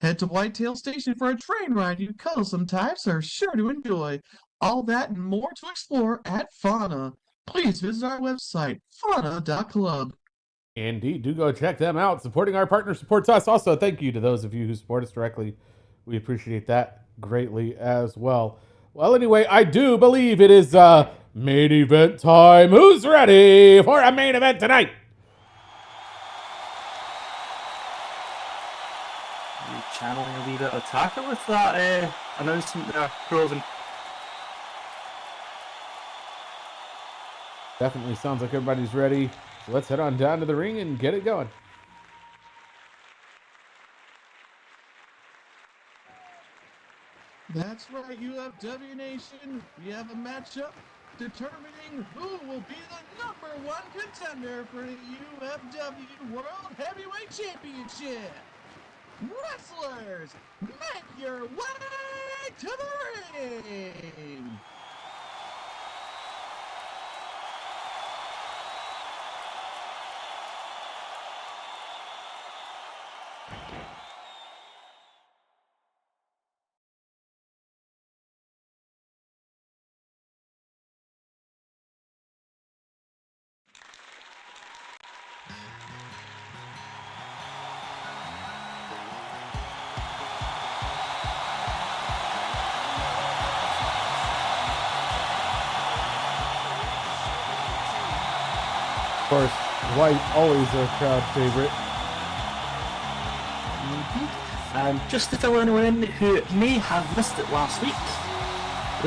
D: Head to Whitetail Station for a train ride you cuddlesome types are sure to enjoy. All that and more to explore at Fauna. Please visit our website, fauna.club.
A: Indeed, do go check them out. Supporting our partner supports us. Also, thank you to those of you who support us directly. We appreciate that greatly as well. Well, anyway, I do believe it is main event time. Who's ready for a main event tonight?
B: Are you channeling a wee bit of Taka with that announcement there, Proven?
A: Definitely sounds like everybody's ready. So let's head on down to the ring and get it going.
D: That's right, UFW Nation. We have a matchup determining who will be the #1 contender for the UFW World Heavyweight Championship. Wrestlers, make your way to the ring.
A: Of course, Dwight, always a crowd favorite.
B: And just to fill anyone in who may have missed it last week,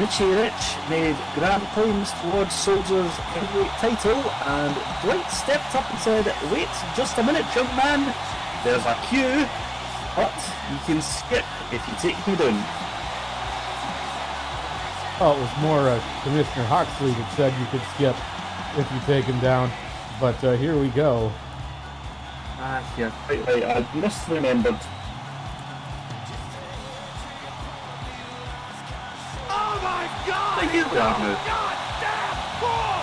B: Richie Rich made grand claims towards Soldier's heavyweight title, and Dwight stepped up and said, "Wait just a minute, young man, there's a queue, but you can skip if you take me down."
A: Oh, it was more Commissioner Huxley that said you could skip if you take him down. But here we go.
B: Yeah, quite right. I misremembered.
K: Oh my god!
B: Thank you,
K: God damn! Cool!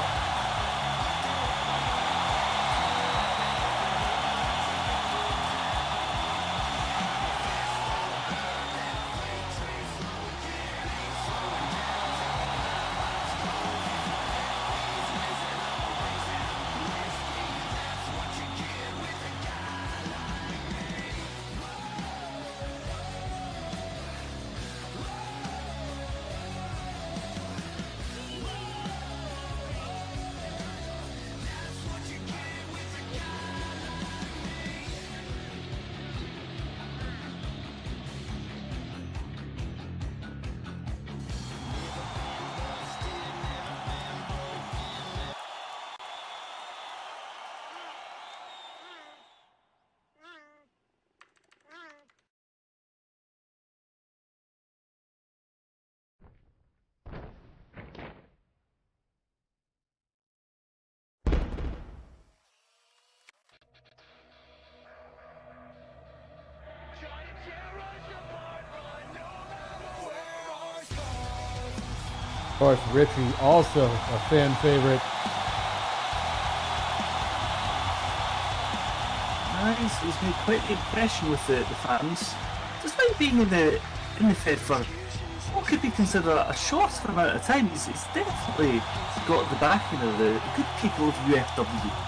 A: course, Richie, also a fan favorite.
B: He's made quite the impression with the fans, despite being in the Fed for what could be considered a short amount of time. He's definitely got the backing of the good people of UFW.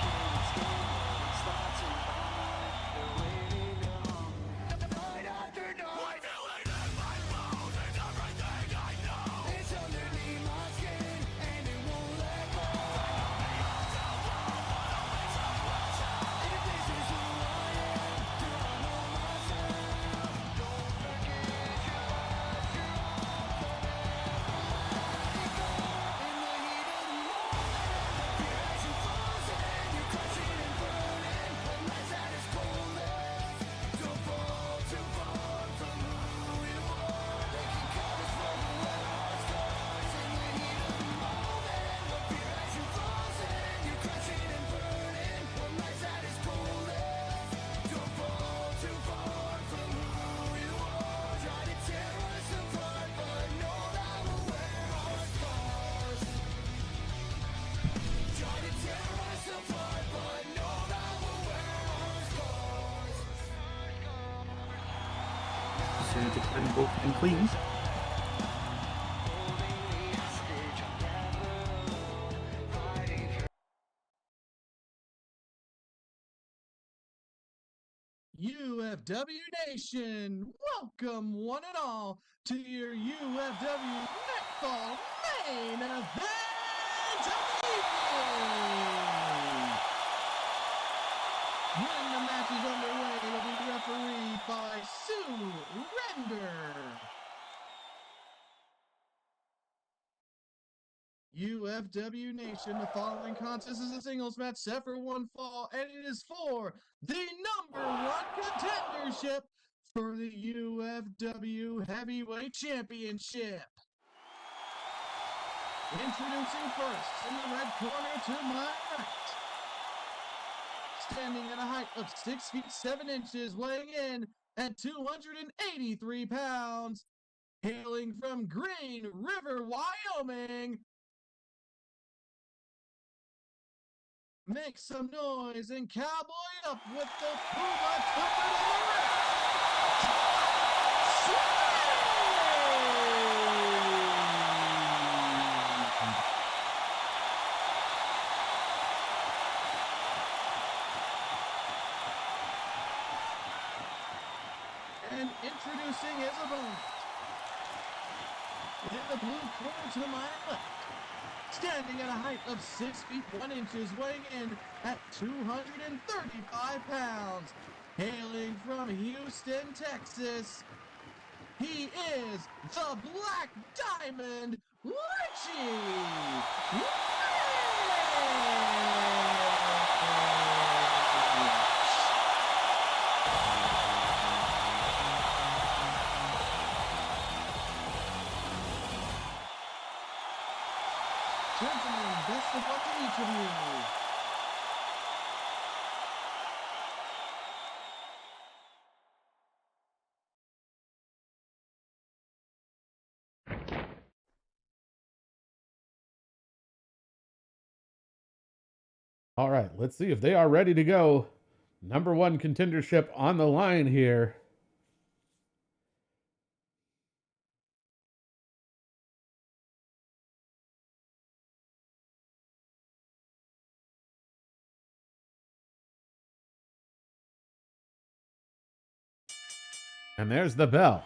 B: And clean.
D: UFW Nation, welcome one and all to your UFW Nightfall main event of the evening. When the match is underway, it'll be refereed by Sue Render. UFW Nation, the following contest is a singles match set for one fall, and it is for the #1 contendership for the UFW Heavyweight Championship. Introducing first, in the red corner to my right, standing at a height of 6 feet 7 inches, weighing in at 283 pounds, hailing from Green River, Wyoming. Make some noise and cowboy up with the Puma Tucker to the right. And introducing his opponent, in the blue corner to my left, standing at a height of 6 feet 1 inches, weighing in at 235 pounds, hailing from Houston, Texas, he is the Black Diamond, Richie! Gentlemen, best of luck to each of you.
A: All right, let's see if they are ready to go. #1 contendership on the line here. And there's the bell.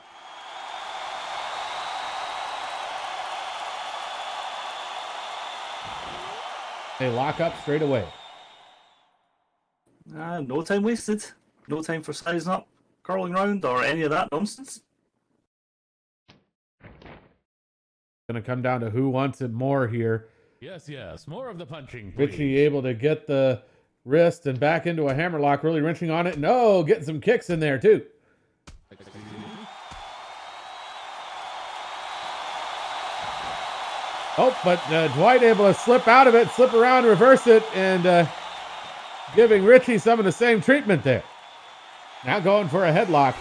A: They lock up straight away.
B: No time wasted. No time for sizing up, curling round, or any of that nonsense.
A: Going to come down to who wants it more here.
M: Yes, more of the punching, please.
A: Richie able to get the wrist and back into a hammerlock, really wrenching on it. No, getting some kicks in there too. Oh, but Dwight able to slip out of it, slip around, reverse it, and giving Richie some of the same treatment there. Now going for a headlock.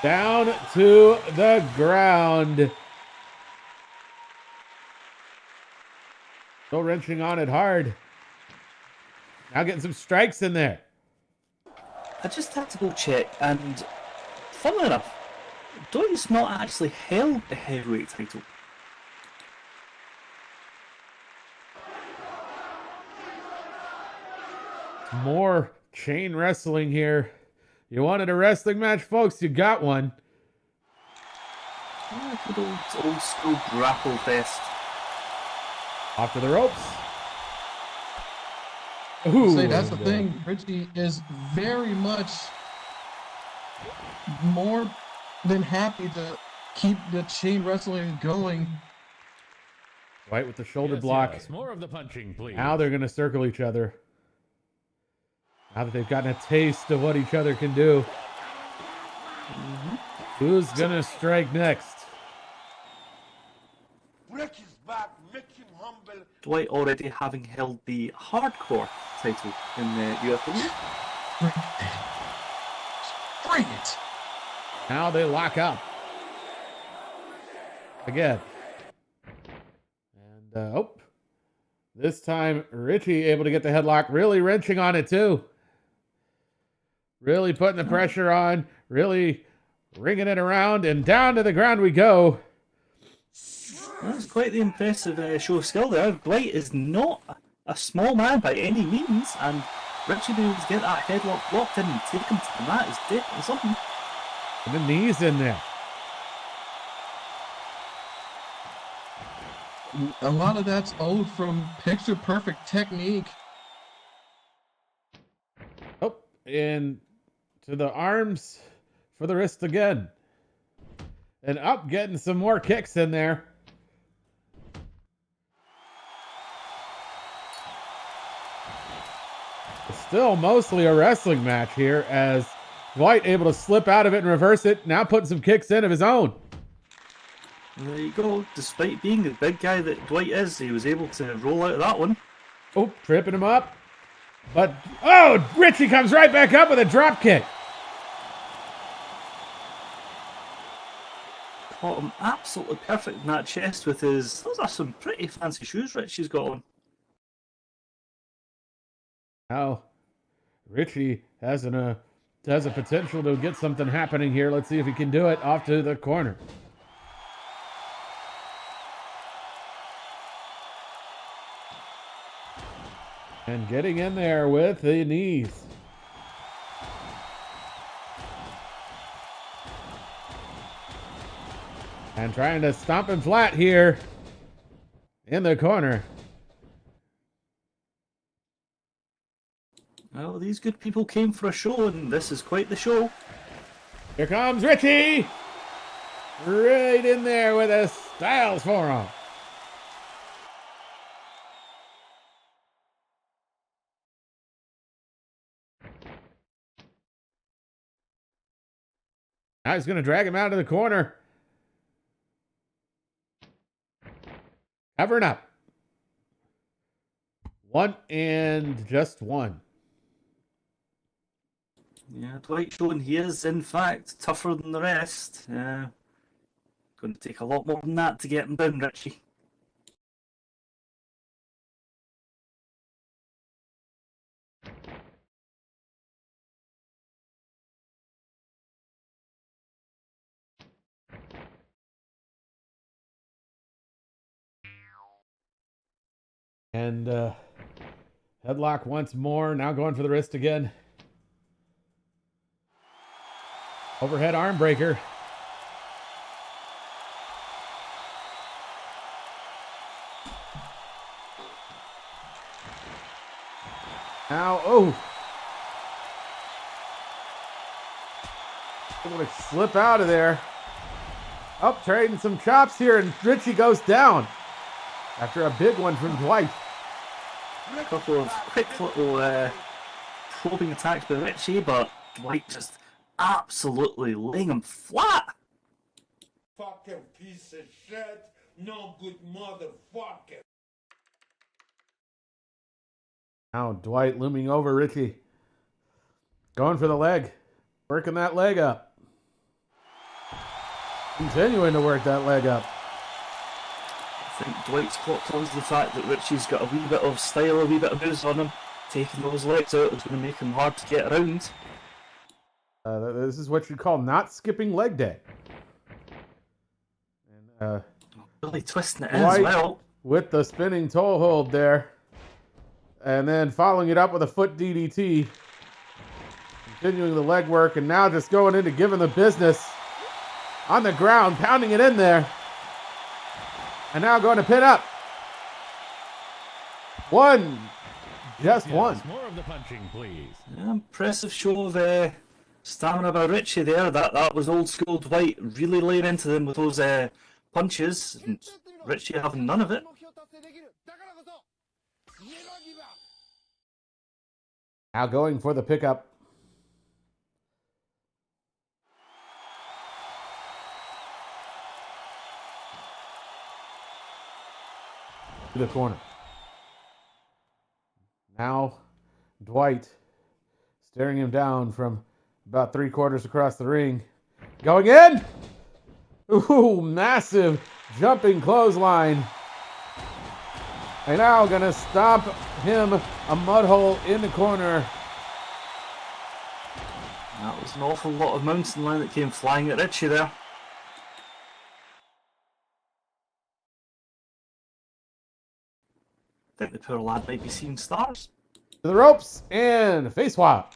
A: Down to the ground. Still wrenching on it hard. Now getting some strikes in there.
B: I just had to go check, and funnily enough, DWIGHT's not actually held the heavyweight title.
A: More chain wrestling here. You wanted a wrestling match, folks? You got one.
B: Yeah, good old school grapple fest.
A: Off to the ropes. Ooh,
N: See, that's the thing. Richie is very much more than happy to keep the chain wrestling going.
A: Right with the shoulder block.
M: Yes, more of the punching, please.
A: Now they're going to circle each other. Now that they've gotten a taste of what each other can do. Who's going to strike next?
B: DWIGHT already having held the hardcore title in the UFW.
N: Bring it!
A: Now they lock up. Again. And, this time, Richie able to get the headlock, really wrenching on it too. Really putting the pressure on, really ringing it around, and down to the ground we go.
B: That's quite the impressive show of skill there. DWIGHT is not a small man by any means, and Richie being able to get that headlock blocked in and take him to the mat is definitely something.
A: And the knees in there.
N: A lot of that's owed from picture perfect technique.
A: Oh, and to the arms for the wrist again. And up, getting some more kicks in there. It's still mostly a wrestling match here as DWIGHT able to slip out of it and reverse it. Now putting some kicks in of his own.
B: There you go. Despite being the big guy that DWIGHT is, he was able to roll out of that one.
A: Oh, tripping him up. But, oh, Richie comes right back up with a drop kick.
B: Caught him absolutely perfect in that chest with his... Those are some pretty fancy shoes Richie's got on.
A: Now, Richie has a potential to get something happening here. Let's see if he can do it. Off to the corner. And getting in there with the knees. And trying to stomp him flat here in the corner.
B: Well, these good people came for a show, and this is quite the show.
A: Here comes Richie! Right in there with a Styles forearm. Now he's going to drag him out of the corner. Covering up. One and just one.
B: Yeah, DWIGHT showing he is, in fact, tougher than the rest. Going to take a lot more than that to get him down, Richie.
A: And headlock once more. Now going for the wrist again. Overhead arm breaker. Now, oh. Able to slip out of there. Up, trading some chops here, and Richie goes down. After a big one from DWIGHT.
B: A couple of quick little probing attacks by Richie, but DWIGHT just absolutely laying him flat.
H: Fucking piece of shit. No good motherfucker.
A: Now DWIGHT looming over Richie. Going for the leg. Working that leg up. Continuing to work that leg up.
B: I think Dwight's clocked on to the fact that Richie's got a wee bit of style, a wee bit of booze on him. Taking those legs out is going to make him hard to get around.
A: This is what you call not skipping leg day. And
B: really twisting it in as well.
A: With the spinning toe hold there. And then following it up with a foot DDT. Continuing the leg work, and now just going into giving the business on the ground, pounding it in there. And now going to pin up. One. Just one.
M: More of the punching, please.
B: Yeah, impressive show of stamina by Richie there. That was old school Dwight, really laying into them with those punches. And Richie having none of it.
A: Now going for the pickup. To the corner. Now Dwight staring him down from about 3/4 across the ring. Going in! Ooh, massive jumping clothesline. And now gonna stomp him a mud hole in the corner.
B: That was an awful lot of mountain line that came flying at Richie there. I think the poor lad might be seeing stars.
A: To the ropes and face swap.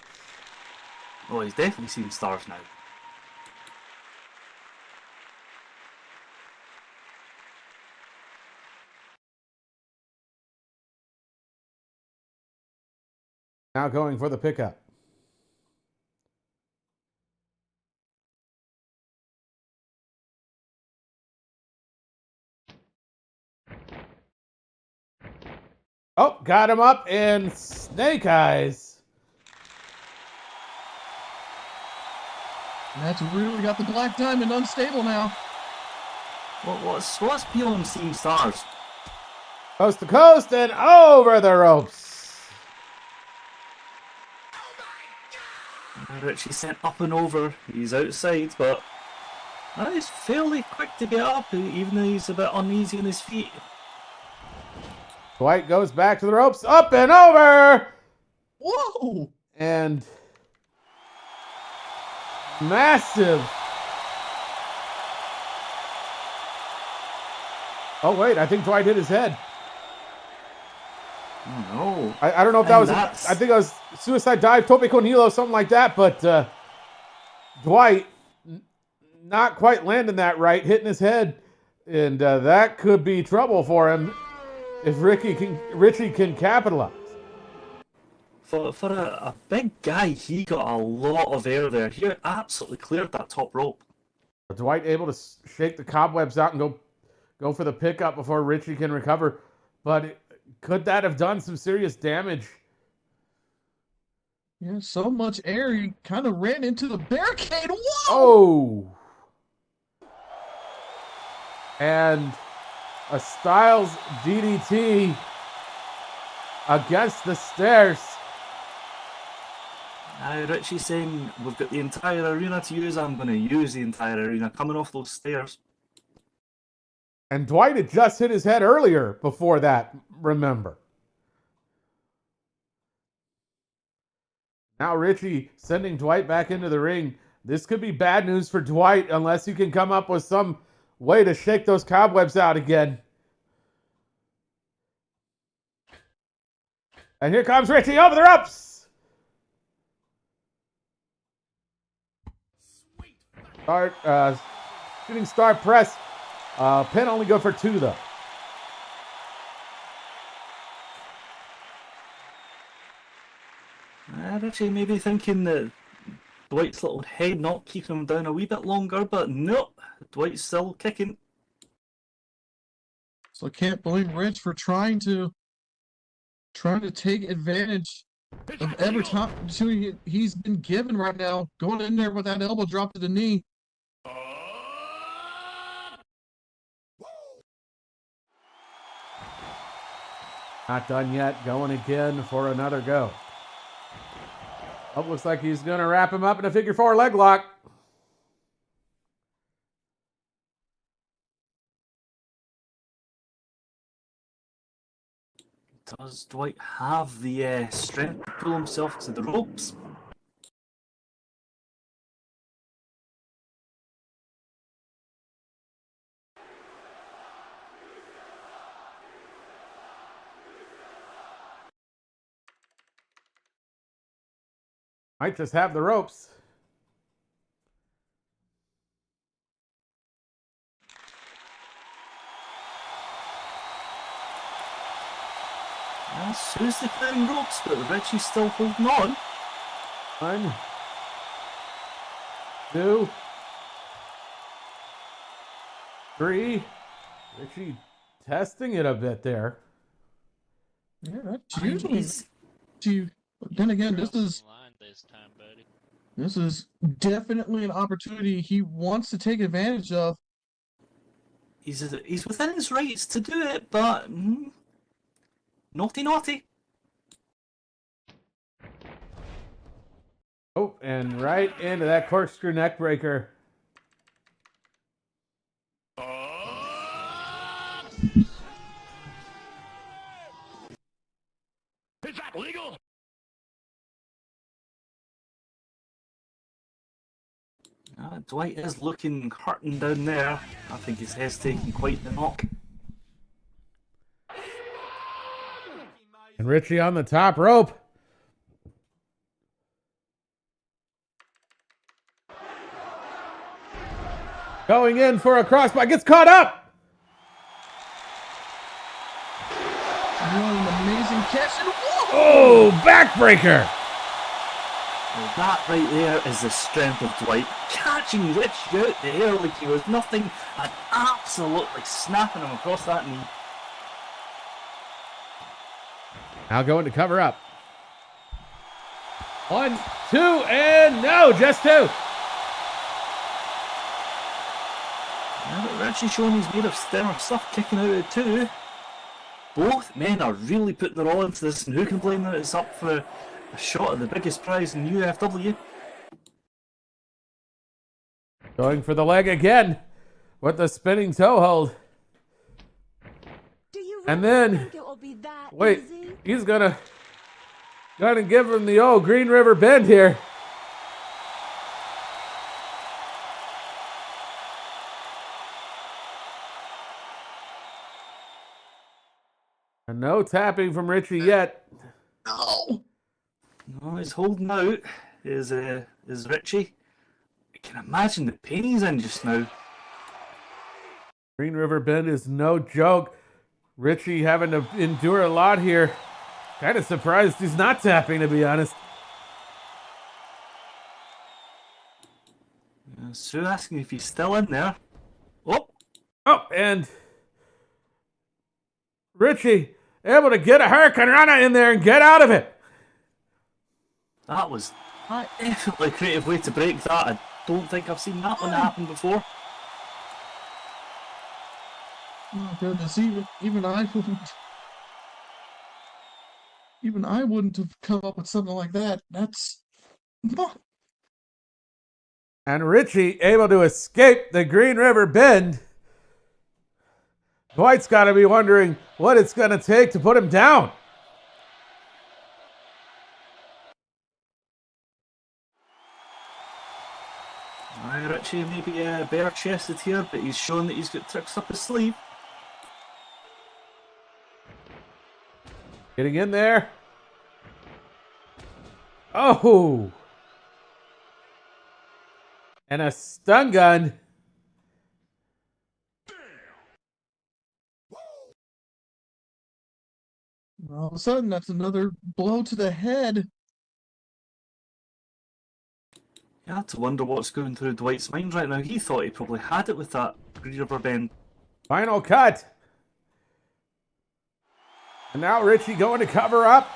B: Oh, he's definitely seeing stars now.
A: Now going for the pickup. Oh, got him up in snake eyes.
N: That's really got the Black Diamond unstable now.
B: What's beyond seeing stars?
A: Coast to coast and over the ropes.
B: Richie sent up and over. He's outside, but he's fairly quick to get up, even though he's a bit uneasy on his feet.
A: Dwight goes back to the ropes, up and over.
N: Whoa!
A: And massive. Oh wait, I think Dwight hit his head.
B: Oh no!
A: I don't know if that was. I think it was suicide dive, tope con hilo, something like that. But Dwight not quite landing that right, hitting his head, and that could be trouble for him if Richie can capitalize.
B: For a big guy, he got a lot of air there. He absolutely cleared that top rope.
A: Dwight able to shake the cobwebs out and go for the pickup before Richie can recover. But could that have done some serious damage?
N: Yeah, so much air, he kind of ran into the barricade. Whoa!
A: Oh! And a Styles DDT against the stairs.
B: Richie's saying, we've got the entire arena to use. I'm going to use the entire arena coming off those stairs.
A: And Dwight had just hit his head earlier before that, remember. Now Richie sending Dwight back into the ring. This could be bad news for Dwight unless you can come up with some way to shake those cobwebs out again. And here comes Richie over the ropes. Shooting star press. Pin only go for 2 though.
B: Richie maybe thinking that Dwight's little head not keeping him down a wee bit longer, but no, Dwight's still kicking.
N: So I can't blame Rich for trying to take advantage of every opportunity he's been given right now. Going in there with that elbow drop to the knee.
A: Not done yet. Going again for another go. Oh, looks like he's going to wrap him up in a figure 4 leg lock.
B: Does Dwight have the strength to pull himself to the ropes?
A: Might just have the ropes.
B: Well, Sue's declaring ropes, but Richie's still holding on.
A: 1, 2, 3. Richie testing it a bit there.
N: Yeah, that's usually. Then again, this is definitely an opportunity he wants to take advantage of.
B: He's within his rights to do it, but naughty.
A: Oh, and right into that corkscrew neck breaker.
L: Is that legal?
B: Dwight is looking hurting down there. I think his head's taking quite the knock.
A: And Richie on the top rope. Going in for a crossbody. Gets caught up.
N: What an amazing catch. And
A: oh, backbreaker.
B: Well, that right there is the strength of Dwight. Catching Richie out the air like he was nothing and absolutely snapping him across that knee.
A: Now going to cover up. 1, 2, and no, just 2.
B: Yeah, but Richie showing he's made of sterner stuff, kicking out at 2. Both men are really putting their all into this, and who can blame that it's up for a shot at the biggest prize in UFW?
A: Going for the leg again with the spinning toe hold. And then, wait, he's gonna give him the old Green River Bend here. And no tapping from Richie yet.
B: No, he's holding out. Is Richie? I can imagine the pain he's in just now.
A: Green River Bend is no joke. Richie having to endure a lot here. Kind of surprised he's not tapping, to be honest.
B: Sue asking if he's still in there.
A: Oh, and Richie able to get a Hurricane Rana in there and get out of it.
B: That was definitely a creative way to break that. I don't think I've seen that one happen before.
N: oh goodness, even I wouldn't have come up with something like that. That's
A: And Richie able to escape the Green River Bend. Dwight's got to be wondering what it's going to take to put him down.
B: Richie may be bare-chested here, but he's shown that he's got tricks up his sleeve.
A: Getting in there. Oh! And a stun gun.
N: all of a sudden that's another blow to the head.
B: You have to wonder what's going through Dwight's mind right now. He thought he probably had it with that Green River Bend.
A: Final cut. And now Richie going to cover up.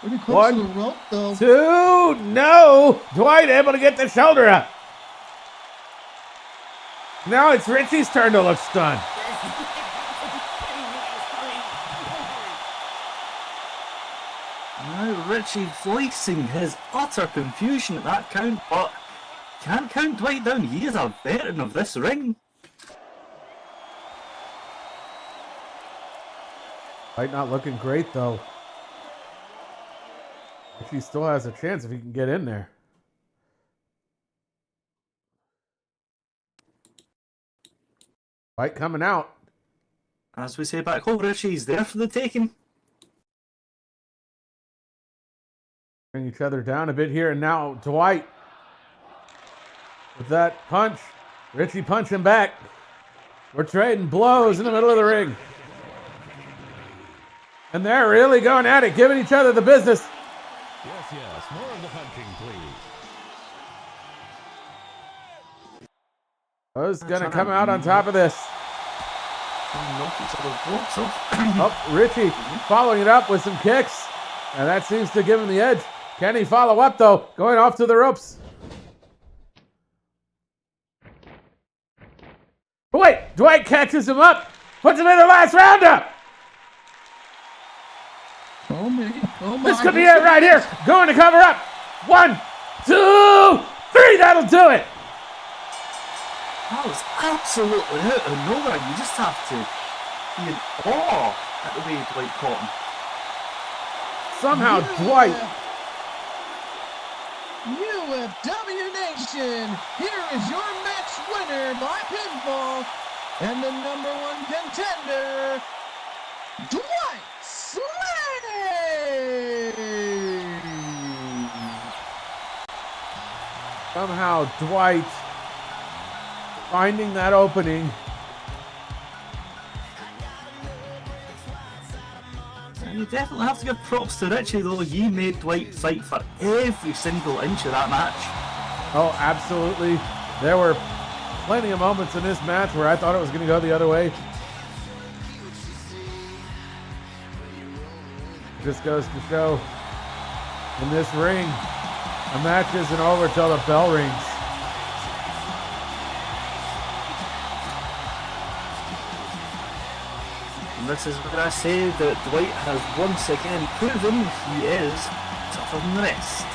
N: Pretty close to the rope, though.
A: 2, no! Dwight able to get the shoulder up. Now it's Richie's turn to look stunned.
B: Now Richie voicing his utter confusion at that count, but can't count Dwight down. He is a veteran of this ring.
N: Pretty close to the rope, though. 2, no! Dwight able to get the shoulder up. Now it's Richie's late singing his utter confusion at that count, but can't count Dwight down. He is a veteran of this ring.
A: 1, 2, and no, just 2.
B: Now Richie voicing his utter confusion at that count, but can't count Dwight down. He is a veteran of this ring.
A: Might not looking great though. He still has a chance if he can get in there. Fight coming out.
B: As we say back home, Richie's there for the taking.
A: Bring each other down a bit here, and now Dwight with that punch. Richie punching back. We're trading blows in the middle of the ring. And they're really going at it, giving each other the business.
M: Yes, more of the punching, please.
A: Who's going to come out on top of this? Oh, Richie following it up with some kicks. And that seems to give him the edge. Can he follow up, though? Going off to the ropes. But wait, Dwight catches him up. Puts him in the last roundup.
N: Oh, me. Oh, my.
A: This could be it right here. Going to cover up. 1, 2, 3. That'll do it.
B: That was absolutely out of nowhere. You just have to be in awe at the way Dwight caught him.
A: Somehow Dwight.
D: UFW Nation, here is your match winner by pinfall and the #1 contender, Dwight SLADE!
A: Somehow Dwight finding that opening.
B: You definitely have to give props to Richie, though. He made Dwight fight for every single inch of that match.
A: Oh, absolutely. There were plenty of moments in this match where I thought it was going to go the other way. Just goes to show, in this ring, a match isn't over till the bell rings.
B: And this is where I say that Dwight has once again proven he is tougher than the rest.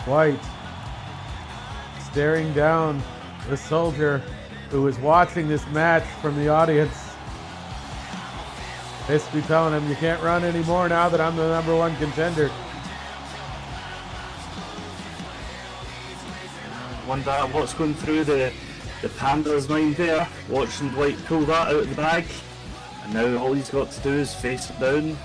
A: Dwight staring down the soldier who is watching this match from the audience. Basically telling him, you can't run anymore now that I'm the #1 contender.
B: Wonder what's going through the Panda's mind there, watching Dwight pull that out of the bag. And now all he's got to do is face it down.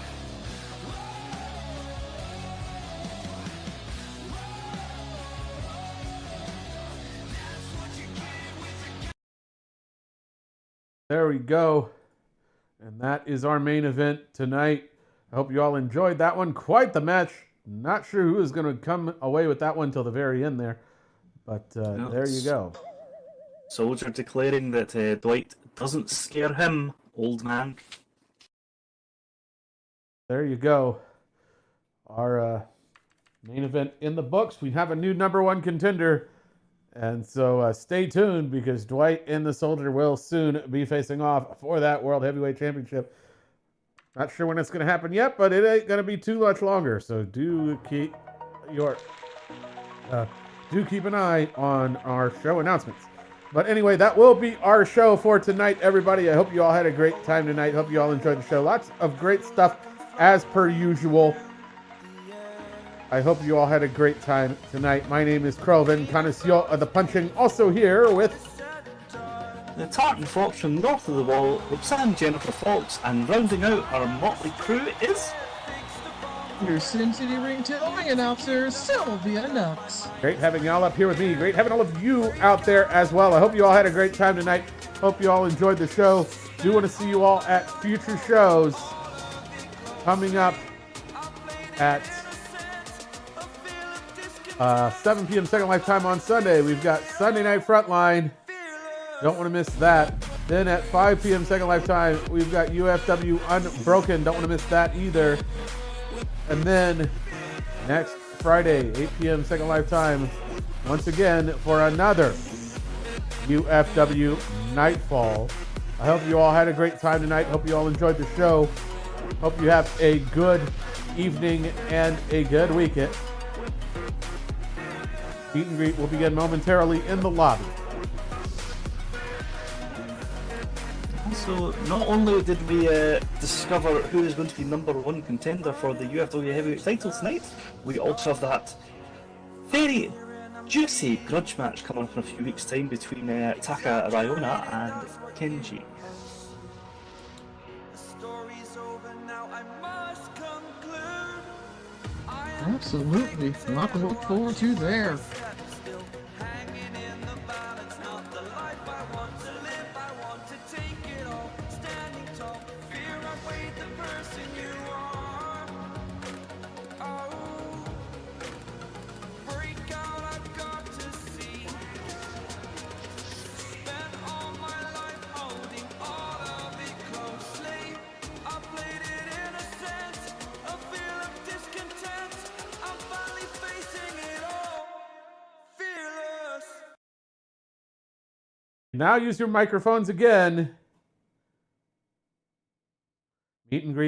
A: There we go. And that is our main event tonight. I hope you all enjoyed that one. Quite the match. Not sure who is going to come away with that one till the very end there. But there you go.
B: Soldier declaring that Dwight doesn't scare him, old man.
A: There you go. Our main event in the books. We have a new #1 contender. And so stay tuned because Dwight and the Soldier will soon be facing off for that World Heavyweight Championship. Not sure when it's going to happen yet, but it ain't going to be too much longer. So do keep an eye on our show announcements. But anyway, that will be our show for tonight, everybody. I hope you all had a great time tonight. Hope you all enjoyed the show. Lots of great stuff as per usual. I hope you all had a great time tonight. My name is Kroven, connoisseur of the punching. Also here with
B: the Tartan Fox from north of the wall, Roxanne Jennifer Fox, and rounding out our motley crew is
D: your Sin City ring ring announcer, Sylvia Nux.
A: Great having y'all up here with me. Great having all of you out there as well. I hope you all had a great time tonight. Hope you all enjoyed the show. Do want to see you all at future shows coming up at 7 p.m. Second Lifetime on Sunday. We've got Sunday Night Frontline. Don't want to miss that. Then at 5 p.m. Second Lifetime, we've got UFW Unbroken. Don't want to miss that either. And then next Friday, 8 p.m. Second Lifetime, once again for another UFW Nightfall. I hope you all had a great time tonight. Hope you all enjoyed the show. Hope you have a good evening and a good weekend. Meet and greet will begin momentarily in the lobby.
B: So not only did we discover who is going to be #1 contender for the UFW Heavyweight title tonight, we also have that very juicy grudge match coming up in a few weeks' time between Taka Ryona and KENJI.
N: Absolutely. A lot to look forward to there.
A: Now use your microphones again. Meet and greet.